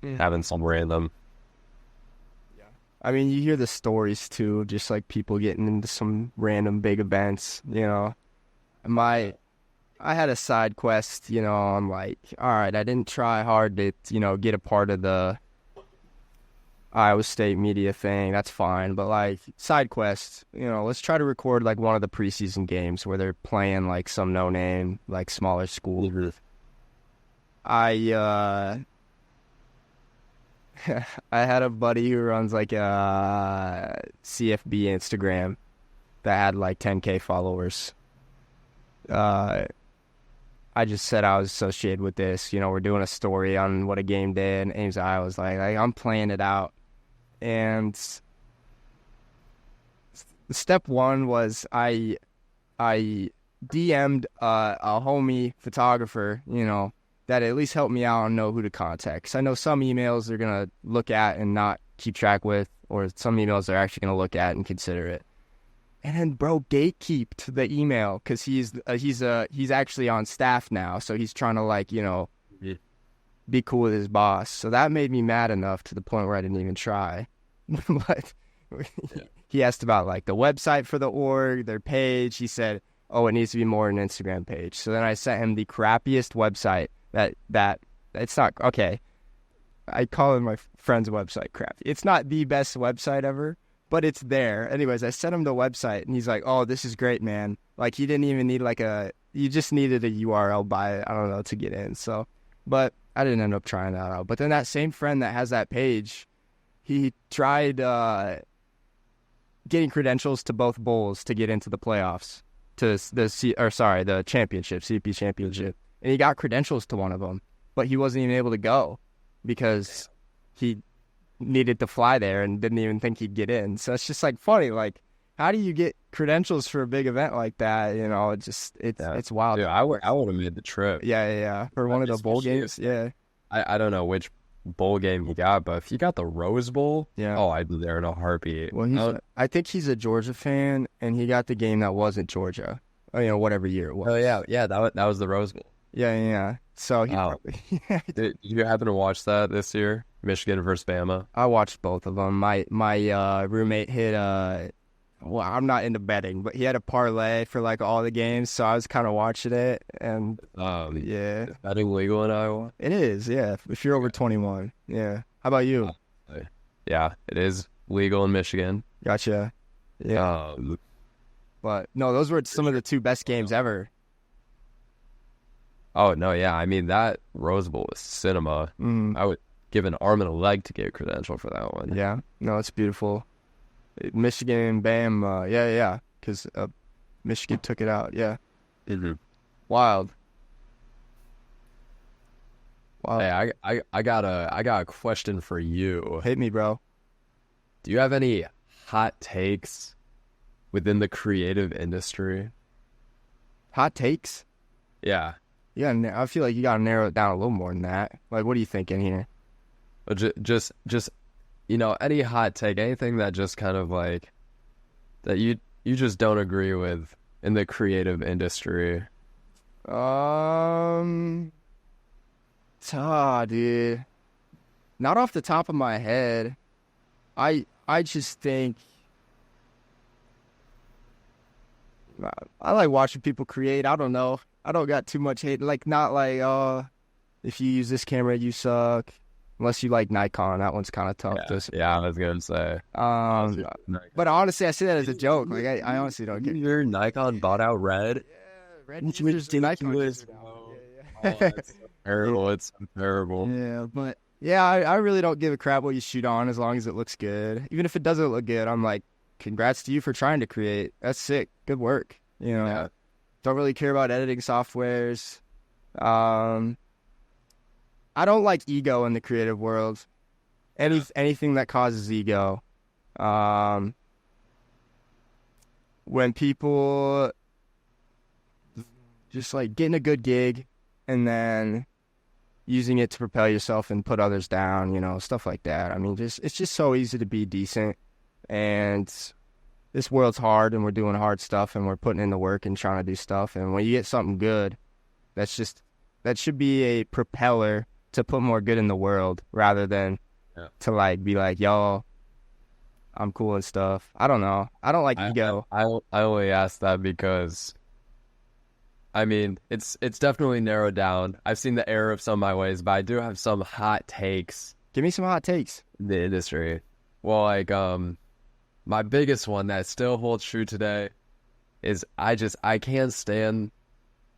having some random. I mean, you hear the stories too, just like people getting into some random big events, you know. I had a side quest, you know, I'm like, all right, I didn't try hard to, you know, get a part of the Iowa State media thing. That's fine. But like side quest, you know, let's try to record like one of the preseason games where they're playing like some no-name, like smaller school. I had a buddy who runs like a CFB Instagram that had like 10K followers. I just said I was associated with this. You know, we're doing a story on what a game did. And Ames, I was like, I'm playing it out. And step one was I DM'd a homie photographer, that at least helped me out and know who to contact. 'Cause I know some emails they're gonna look at and not keep track with, or some emails they're actually gonna look at and consider it. And then bro gatekeeped the email because he's actually on staff now, so he's trying to like be cool with his boss. So that made me mad enough to the point where I didn't even try. But he asked about like the website for the org, their page. He said, "Oh, it needs to be more an Instagram page." So then I sent him the crappiest website that it's not okay. I call my friend's website crappy. It's not the best website ever, but it's there. Anyways, I sent him the website, and he's like, "Oh, this is great, man." Like he didn't even need you just needed a URL by I don't know to get in. So, but I didn't end up trying that out. But then that same friend that has that page, he tried getting credentials to both bowls to get into the playoffs, to the championship, CP championship, and he got credentials to one of them, but he wasn't even able to go because he needed to fly there and didn't even think he'd get in. So it's just like funny, like how do you get credentials for a big event like that? It's wild. Dude, I would have made the trip. Yeah. For one of the bowl games. Yeah. I don't know which bowl game he got, but if he got the Rose Bowl, I'd be there in a heartbeat. Well, I think he's a Georgia fan, and he got the game that wasn't Georgia. Whatever year it was. Oh yeah, that was the Rose Bowl. Yeah. So he probably. Did you happen to watch that this year? Michigan versus Bama. I watched both of them. My roommate hit well, I'm not into betting, but he had a parlay for like all the games, so I was kind of watching it, and is betting legal in Iowa? It is, yeah. If you're over 21, yeah. How about you? Yeah, it is legal in Michigan. Gotcha. Yeah. But no, those were some of the two best games ever. Oh no, yeah. I mean that Rose Bowl was cinema. I would give an arm and a leg to get a credential for that one. Yeah. No, it's beautiful. Michigan, Bam, yeah, because Michigan took it out, yeah. Mm-hmm. Wild. Hey, I got a question for you. Hit me, bro. Do you have any hot takes within the creative industry? Hot takes? Yeah. Yeah, I feel like you gotta narrow it down a little more than that. Like, what are you thinking here? Just any hot take, anything that just kind of like that you just don't agree with in the creative industry. Dude. Not off the top of my head. I just think I like watching people create. I don't know. I don't got too much hate. Like, not like, if you use this camera, you suck. Unless you like Nikon, that one's kind of tough. Yeah, I was gonna say. But honestly, I say that as a joke. Like, I honestly don't get. Your Nikon bought out red. Yeah, red users do Nikon. Oh, it's so terrible. It's so terrible. Yeah, but I really don't give a crap what you shoot on as long as it looks good. Even if it doesn't look good, I'm like, congrats to you for trying to create. That's sick. Good work. Don't really care about editing softwares. I don't like ego in the creative world. Anything that causes ego. When people just like getting a good gig and then using it to propel yourself and put others down, stuff like that. I mean, it's just so easy to be decent, and this world's hard, and we're doing hard stuff, and we're putting in the work and trying to do stuff. And when you get something good, that should be a propeller to put more good in the world rather than to like be like, yo, I'm cool and stuff. I don't know. I don't like ego. I only ask that because, I mean, it's definitely narrowed down. I've seen the error of some of my ways, but I do have some hot takes. Give me some hot takes. In the industry. Well, like, my biggest one that still holds true today is I can't stand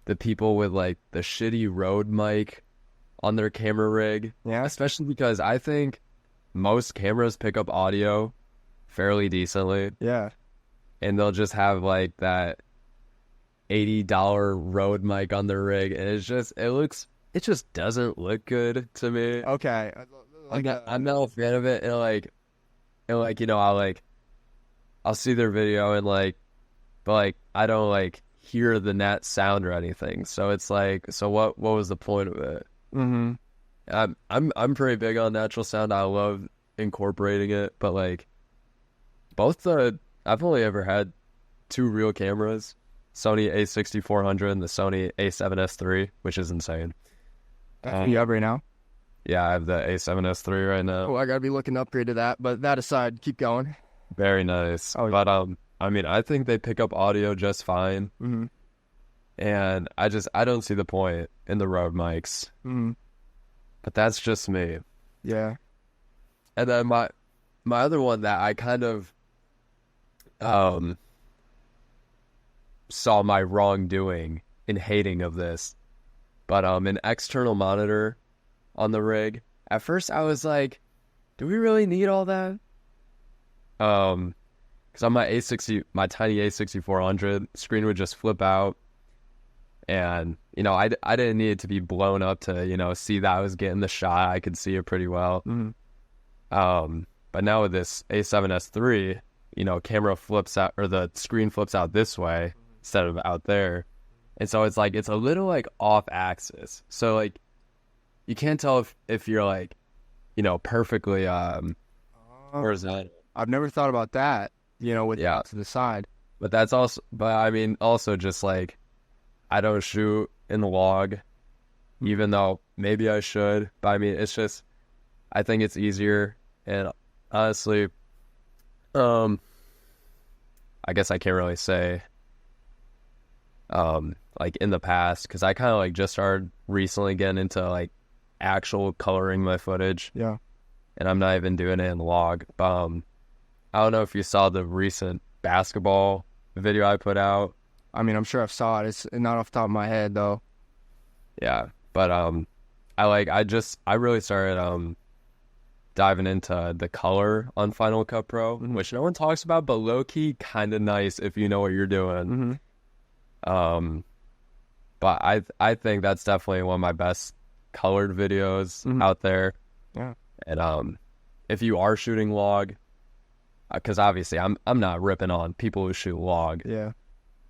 the people with like the shitty Rode mic on their camera rig. Yeah. Especially because I think most cameras pick up audio fairly decently. Yeah. And they'll just have like that $80 Rode mic on their rig, and it just doesn't look good to me. Okay. I'm not a fan of it, and I'll see their video and but I don't like hear the nat sound or anything. So it's like, so what was the point of it? Mm-hmm. I'm pretty big on natural sound. I love incorporating it, but like I've only ever had 2 real cameras, Sony A6400 and the Sony A7S III, which is insane. You have right now? Yeah, I have the A7S III right now. Oh, I gotta be looking to upgrade to that. But that aside, keep going. Very nice. Oh, but I mean, I think they pick up audio just fine. Mm-hmm. And I don't see the point in the Rode mics. Mm-hmm. But that's just me. Yeah. And then my other one that I kind of saw my wrongdoing in hating of this, but an external monitor on the rig. At first I was like, do we really need all that? Because on my tiny A6400, screen would just flip out. And, you know, I didn't need it to be blown up to, you know, see that I was getting the shot. I could see it pretty well. Mm-hmm. But now with this A7S III, you know, camera flips out, or the screen flips out this way instead of out there. And so it's like, it's a little like off axis. So like, you can't tell if you're like, you know, perfectly horizontal. I've never thought about that, you know, with to the side. But that's also, but I mean, also just like, I don't shoot in the log, even though maybe I should. But I mean, it's just, I think it's easier. And honestly, I guess I can't really say, like in the past, because I kind of like just started recently getting into like actual coloring my footage. Yeah. And I'm not even doing it in log. I don't know if you saw the recent basketball video I put out. I mean, I'm sure I've saw it. It's not off the top of my head though. Yeah, but I really started diving into the color on Final Cut Pro, which no one talks about, but low key kind of nice if you know what you're doing. Mm-hmm. But I think that's definitely one of my best colored videos out there. Yeah. And if you are shooting log, because obviously I'm not ripping on people who shoot log. Yeah.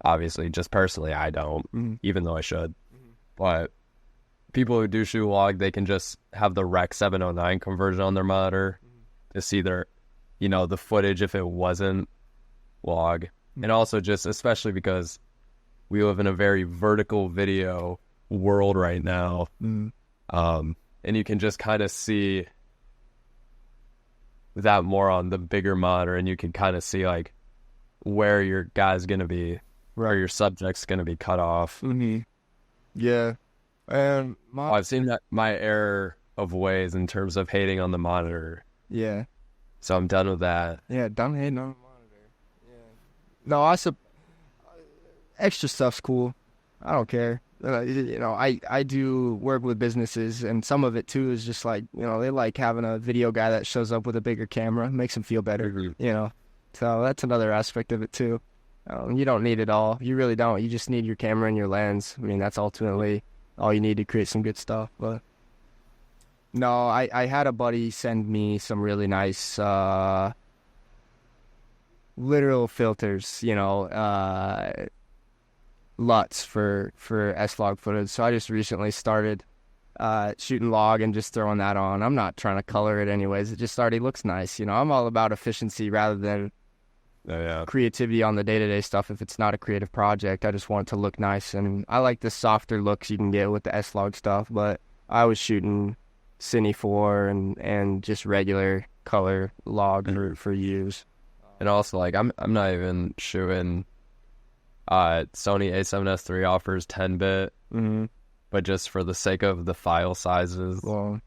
Obviously, just personally, I don't, even though I should. But people who do shoot log, they can just have the Rec 709 conversion on their monitor to see their, you know, the footage if it wasn't log. And also just, especially because we live in a very vertical video world right now. And you can just kind of see that more on the bigger monitor, and you can kind of see like where your guy's going to be. Where your subject's going to be cut off. Yeah. And I've seen that my error of ways in terms of hating on the monitor. Yeah. So I'm done with that. Yeah, done hating on the monitor. Yeah. No, extra stuff's cool. I don't care. You know, I do work with businesses, and some of it too is just like, you know, they like having a video guy that shows up with a bigger camera, makes them feel better, you know. So that's another aspect of it too. You don't need it all. You really don't. You just need your camera and your lens. I mean, that's ultimately all you need to create some good stuff. But no, I had a buddy send me some really nice literal filters, you know, LUTs for S-Log footage. So I just recently started shooting log and just throwing that on. I'm not trying to color it anyways. It just already looks nice. You know, I'm all about efficiency rather than creativity on the day-to-day stuff. If it's not a creative project, I just want it to look nice. And I like the softer looks you can get with the S-Log stuff, but I was shooting Cine 4 and just regular color log for use. And also, like, I'm not even shooting Sony A7S III offers 10-bit, but just for the sake of the file sizes on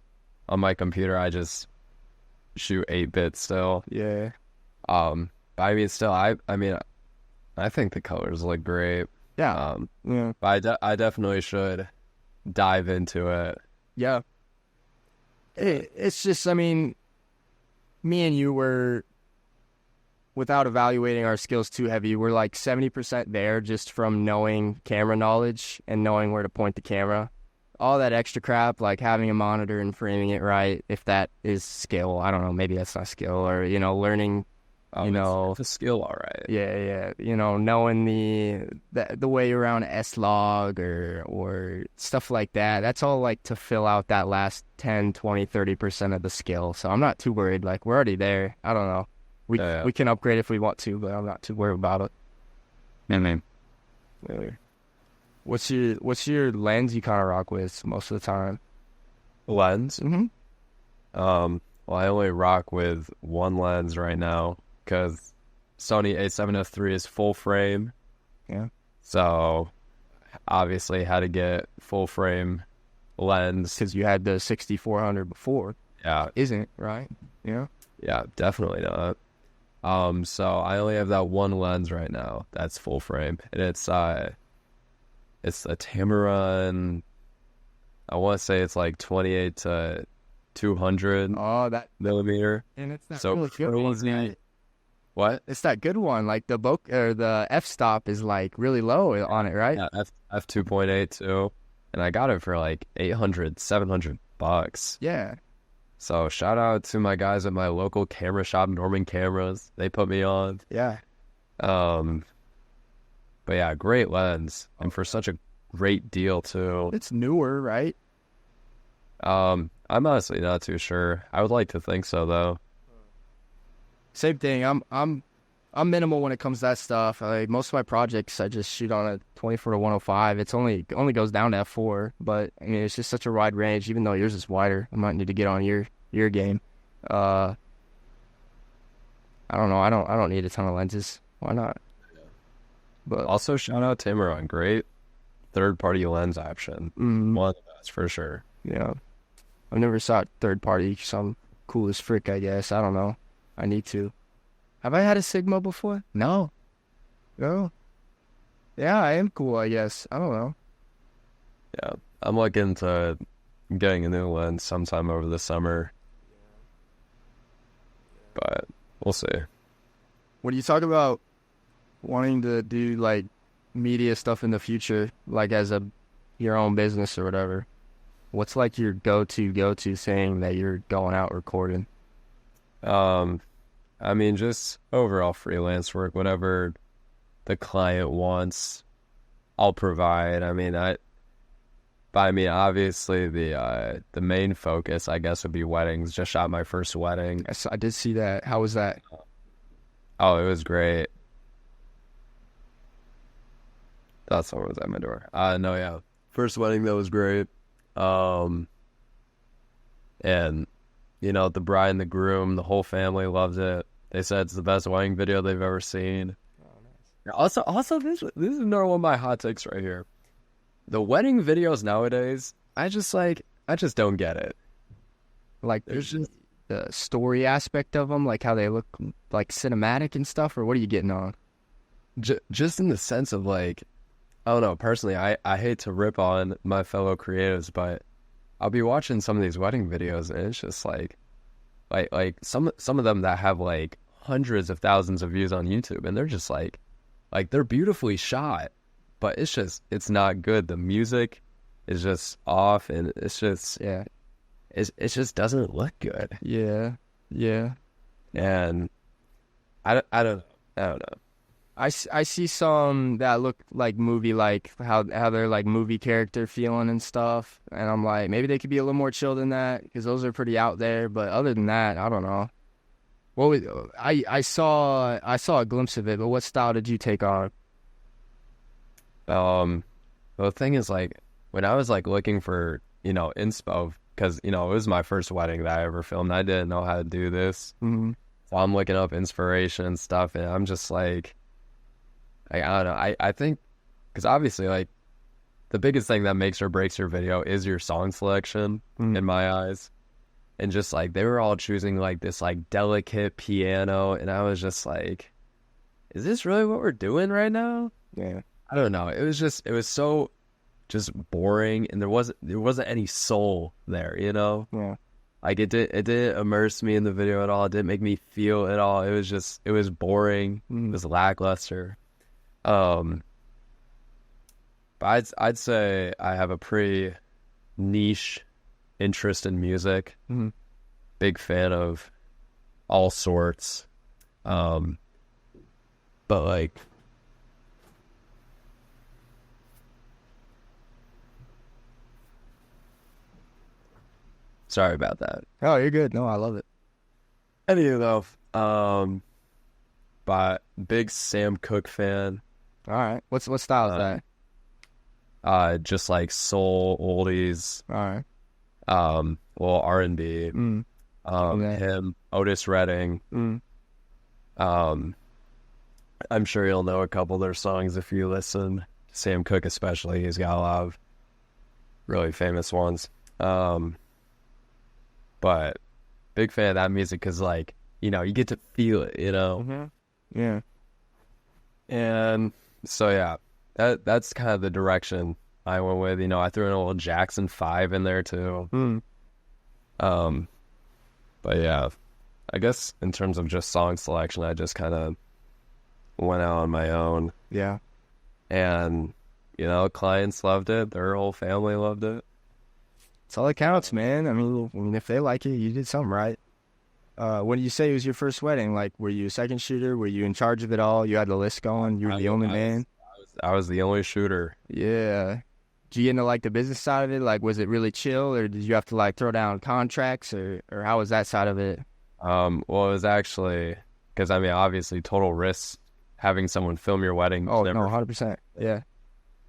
my computer, I just shoot 8-bit still. Yeah. I mean, still, I mean, I think the colors look great. Yeah. Yeah. But I definitely should dive into it. Yeah. It's just, I mean, me and you were, without evaluating our skills too heavy, we're like 70% there just from knowing camera knowledge and knowing where to point the camera. All that extra crap, like having a monitor and framing it right, if that is skill, I don't know, maybe that's not skill, or, you know, learning Oh, you know, it's a skill, all right. yeah, you know, knowing the way around S-Log or stuff like that. That's all like to fill out that last 10, 20, 30% of the skill. So I'm not too worried. Like we're already there. I don't know. We can upgrade if we want to, but I'm not too worried about it. Really. What's your lens you kind of rock with most of the time? Lens? Mm-hmm. Well, I only rock with one lens right now because Sony A7S III is full frame. Yeah. So obviously had to get full frame lens. Because you had the 6400 before. Yeah. Isn't, right? Yeah. Yeah, definitely not. So I only have that one lens right now that's full frame. And it's a Tamron. I want to say it's like 28 to 200 millimeter. And it's that So really good one, crazy. right? What? It's that good one. Like the f-stop is like really low on it, right? Yeah, f 2.8 too. And I got it for like 800, $700. Yeah. So shout out to my guys at my local camera shop, Norman Cameras. They put me on. Yeah. But yeah, great lens. And for such a great deal tw It's newer, right? I'm honestly not too sure. I would like to think so though. Same thing. I'm minimal when it comes to that stuff. Like most of my projects, I just shoot on a 24 to 105. It only goes down to f4, but I mean it's just such a wide range. Even though yours is wider, I might need to get on your game. I don't know. I don't need a ton of lenses. Why not? But Also shout out Tamron, great third party lens option. One of the best for sure. yeah, I've never shot third party. Some cool as frick, I guess. I don't know. I need to. Have I had a Sigma before? No. No. Yeah, I am cool, I guess. I don't know. Yeah, I'm looking to getting a new lens sometime over the summer. But we'll see. When you talk about wanting to do like media stuff in the future, like as your own business or whatever, what's like your go-to saying that you're going out recording? I mean, just overall freelance work, whatever the client wants, I'll provide. Obviously the main focus, I guess, would be weddings. Just shot my first wedding. I did see that. How was that? Oh, it was great. That's someone was at my door. No, yeah. First wedding, that was great. And, you know, the bride and the groom, the whole family loved it. They said it's the best wedding video they've ever seen. Oh, nice. Also, this is another one of my hot takes right here. The wedding videos nowadays, I just don't get it. Like, there's just the story aspect of them, like how they look like cinematic and stuff, or what are you getting on? Just in the sense of like, I don't know, personally, I hate to rip on my fellow creatives, but I'll be watching some of these wedding videos and it's just like some of them that have like hundreds of thousands of views on YouTube, and they're just like they're beautifully shot, but it's not good. The music is just off, and it's just it just doesn't look good. Yeah. And I don't know. I see some that look like movie, like how they're like movie character feeling and stuff, and I'm like, maybe they could be a little more chill than that, because those are pretty out there. But other than that, I don't know. I saw a glimpse of it, but what style did you take on? Well, the thing is, like, when I was like looking for, you know, inspo, because, you know, it was my first wedding that I ever filmed. I didn't know how to do this. Mm-hmm. So I'm looking up inspiration and stuff, and I'm just like I don't know. I think, because obviously, like, the biggest thing that makes or breaks your video is your song selection, in my eyes. And just, like, they were all choosing, like, this, like, delicate piano, and I was just like, is this really what we're doing right now? Yeah. I don't know. It was so just boring, and there wasn't any soul there, you know? Yeah. Like, it didn't immerse me in the video at all. It didn't make me feel at all. It was boring. It was lackluster. But I'd say I have a pretty niche interest in music. Big fan of all sorts. But like, sorry about that. Oh, you're good. No, I love it. Anyway, though, but big Sam Cooke fan. All right. What style is that? Just like soul oldies. All right. Well, R&B. Okay. Him, Otis Redding. I'm sure you'll know a couple of their songs if you listen. Sam Cooke especially, he's got a lot of really famous ones. But big fan of that music because, like, you know, you get to feel it, you know? Yeah. And so, yeah, that's kind of the direction I went with. You know, I threw in a little Jackson 5 in there, too. But, yeah, I guess in terms of just song selection, I just kind of went out on my own. Yeah. And, you know, clients loved it. Their whole family loved it. That's all that counts, man. I mean, if they like it, you did something right. When you say it was your first wedding, like, were you a second shooter? Were you in charge of it all? You had the list going? You were the only man? I was the only shooter. Yeah. Did you get into, like, the business side of it? Like, was it really chill, or did you have to, like, throw down contracts, or how was that side of it? Well, it was actually, because, I mean, obviously, total risk having someone film your wedding. Oh, no, 100%. Yeah.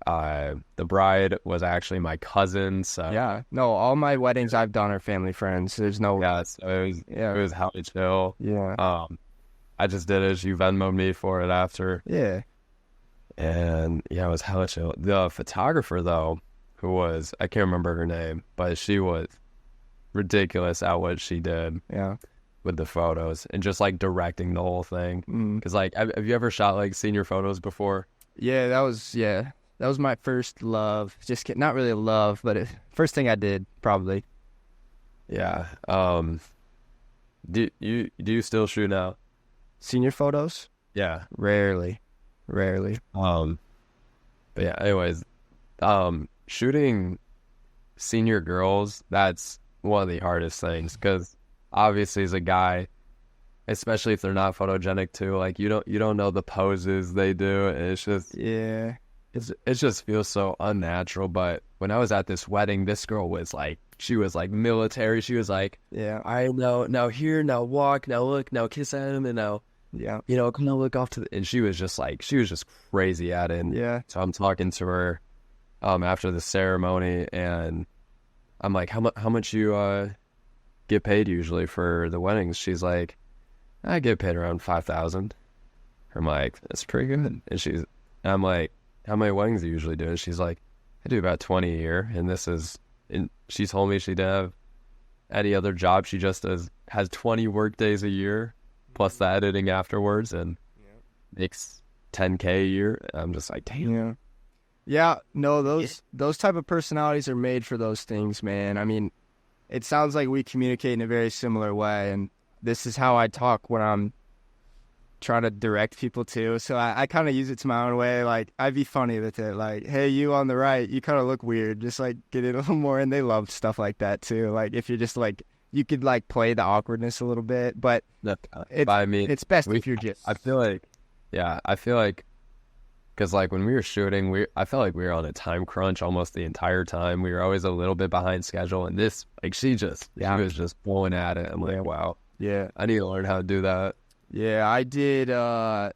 The bride was actually my cousin, so Yeah. No, all my weddings I've done are family friends. There's no... yeah, so it was hella chill. Yeah. I just did it. You Venmo'd me for it after. Yeah. And yeah, it was hella chill. The photographer, though, who was, I can't remember her name, but she was ridiculous at what she did. Yeah. With the photos and just like directing the whole thing. Because like, have you ever shot like senior photos before? Yeah, that was my first love. Just kidding. Not really a love, but first thing I did, probably. Yeah. Do you still shoot now? Senior photos? Yeah. Rarely. But yeah, anyways, shooting senior girls, that's one of the hardest things because obviously as a guy, especially if they're not photogenic too, like you don't know the poses they do. And it's just, yeah, it just feels so unnatural. But when I was at this wedding, this girl was like, she was like military. She was like, yeah, I know, now here, now walk, now look, now kiss at him, and now, yeah, you know, come now look off to the, and she was just crazy at it. And yeah. so I'm talking to her, after the ceremony, and I'm like, how much you get paid usually for the weddings? She's like, I get paid around 5,000. I'm like, that's pretty good. And I'm like, how many weddings do you usually do? And she's like, I do about 20 a year. And she told me she didn't have any other job. She just has 20 work days a year, plus the editing afterwards, and makes 10K a year. I'm just like, damn. Yeah. Yeah, no, those type of personalities are made for those things, man. I mean, it sounds like we communicate in a very similar way, and this is how I talk when I'm trying to direct people too. So I kind of use it to my own way. Like, I'd be funny with it. Like, hey, you on the right, you kind of look weird. Just like get it a little more. And they love stuff like that too. Like, if you're just like, you could like play the awkwardness a little bit, but it's best if you're just. I feel like, because like when we were shooting, I felt like we were on a time crunch almost the entire time. We were always a little bit behind schedule, and this, like, she was just blowing at it. I'm like, wow, yeah, I need to learn how to do that. Yeah, I did. I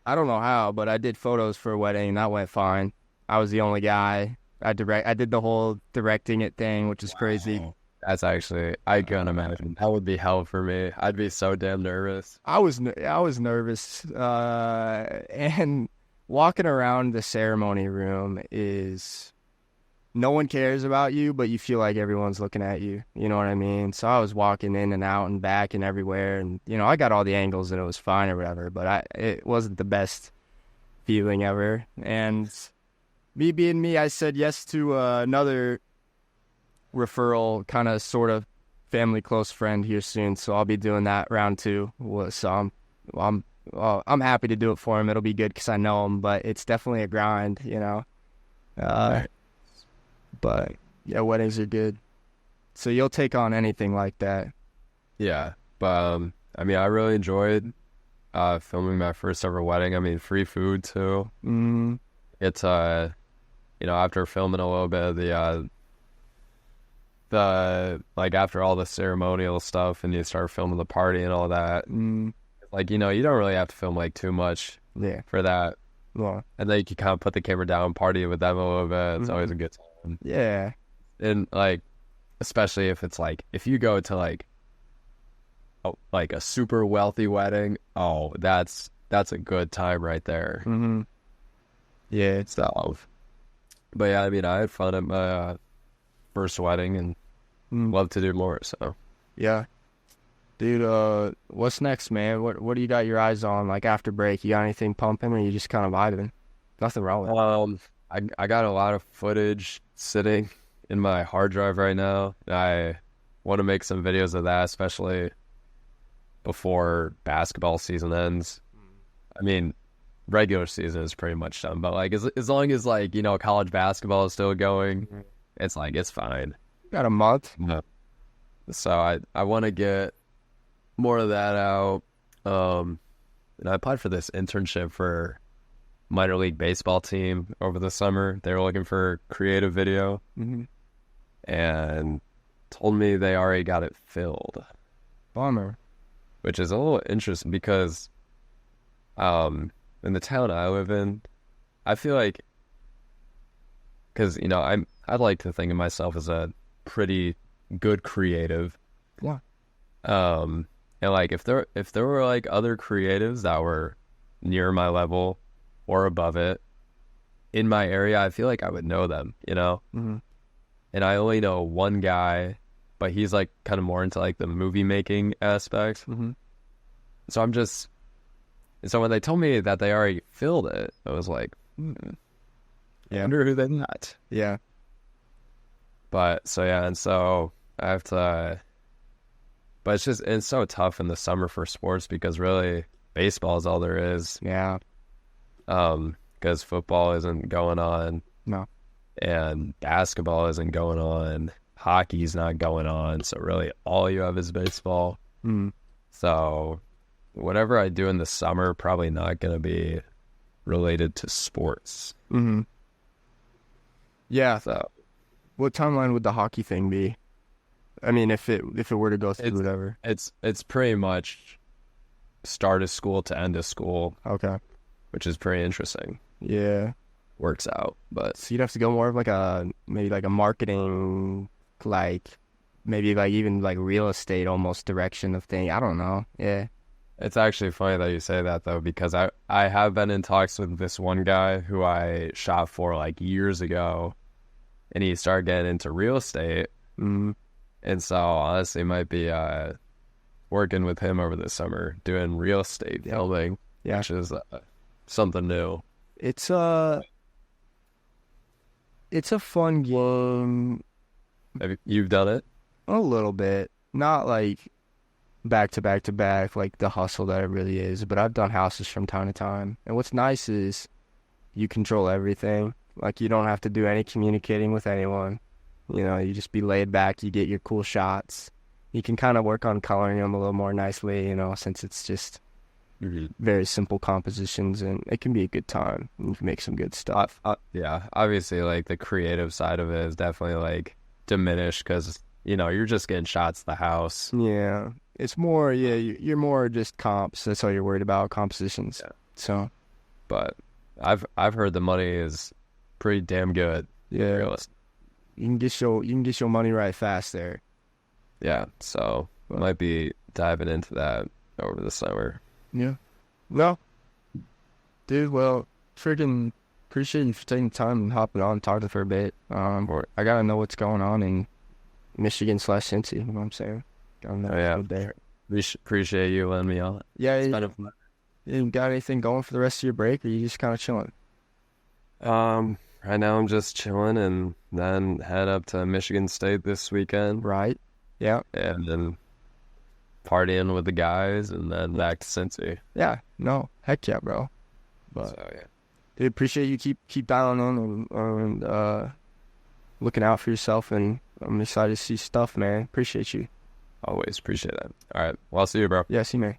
don't know how, but I did photos for a wedding, and that went fine. I was the only guy. I did the whole directing it thing, which is crazy. That's actually, I can't imagine. That would be hell for me. I'd be so damn nervous. I was nervous, and walking around the ceremony room is, no one cares about you, but you feel like everyone's looking at you. You know what I mean? So I was walking in and out and back and everywhere, and you know, I got all the angles and it was fine or whatever, but it wasn't the best feeling ever. And me being me, I said yes to another referral, kind of sort of family close friend here soon, so I'll be doing that round 2. So I'm happy to do it for him. It'll be good because I know him, but it's definitely a grind, you know. But yeah, weddings are good. So you'll take on anything like that. Yeah, but I mean, I really enjoyed filming my first ever wedding. I mean, free food too. Mm, It's after filming a little bit of the like after all the ceremonial stuff and you start filming the party and all that, like, you don't really have to film like too much yeah. for that. Well, And then you can kind of put the camera down, party with them a little bit. It's always a good time. yeah. And like, especially if it's like, if you go to like a super wealthy wedding, oh, that's a good time right there. Mm-hmm. Yeah. It's So, but yeah, I mean, I had fun at my first wedding and love to do more. So, yeah. Dude, what's next, man? What do you got your eyes on? Like after break, you got anything pumping, or you just kind of vibing? Nothing wrong with it. I got a lot of footage sitting in my hard drive right now. I want to make some videos of that, especially before basketball season ends. I mean, regular season is pretty much done, but like as long as like, college basketball is still going, it's like it's fine. Got a month. Yeah. So I want to get more of that out. And I applied for this internship for minor league baseball team over the summer. They were looking for creative video, and told me they already got it filled. Bummer. Which is a little interesting because in the town I live in, I feel like, because I'd like to think of myself as a pretty good creative. Yeah. And like if there were like other creatives that were near my level or above it in my area, I feel like I would know them, And I only know one guy, but he's like kind of more into like the movie making aspect. So so when they told me that they already filled it, I was like, I wonder who they got. Yeah. But so yeah, and so I have to, but it's so tough in the summer for sports because really baseball is all there is. Yeah. Because football isn't going on. No. And basketball isn't going on. Hockey's not going on. So really all you have is baseball. So whatever I do in the summer, probably not going to be related to sports. Yeah. So What timeline would the hockey thing be? I mean, if it were to go through, whatever. It's pretty much start of school to end of school. Okay. Which is pretty interesting. Yeah. Works out, but So you'd have to go more of like maybe like a marketing, like maybe like even like real estate almost direction of thing. I don't know. Yeah. It's actually funny that you say that though, because I have been in talks with this one guy who I shot for like years ago, and he started getting into real estate. And so honestly, might be working with him over the summer doing real estate filming, which is something new. It's a fun game. You've done it? A little bit. Not like back to back to back, like the hustle that it really is, but I've done houses from time to time. And what's nice is you control everything. Like you don't have to do any communicating with anyone. You just be laid back, you get your cool shots. You can kind of work on coloring them a little more nicely, since it's just very simple compositions, and it can be a good time. You can make some good stuff. Yeah, obviously, like the creative side of it is definitely like diminished because you're just getting shots of the house. Yeah, it's more. Yeah, you're more just comps. That's all you're worried about, compositions. Yeah. So, but I've heard the money is pretty damn good. Yeah, you can get your money right fast there. Yeah, so might be diving into that over the summer. Yeah. No. Dude, well, freaking appreciate you for taking the time and hopping on and talking for a bit. I gotta know what's going on in Michigan/Cincy, you know what I'm saying? Gotta know there. Appreciate you letting me on. Yeah, it's kind of fun. You got anything going for the rest of your break, or you just kind of chilling? Right now I'm just chilling, and then head up to Michigan State this weekend. Right. Yeah. And then partying with the guys, and then back to Cincy. Yeah. No. Heck yeah, bro. But so, yeah. Dude, appreciate you keep dialing on and looking out for yourself, and I'm excited to see stuff, man. Appreciate you. Always appreciate that. All right. Well, I'll see you, bro. Yeah, see you, man.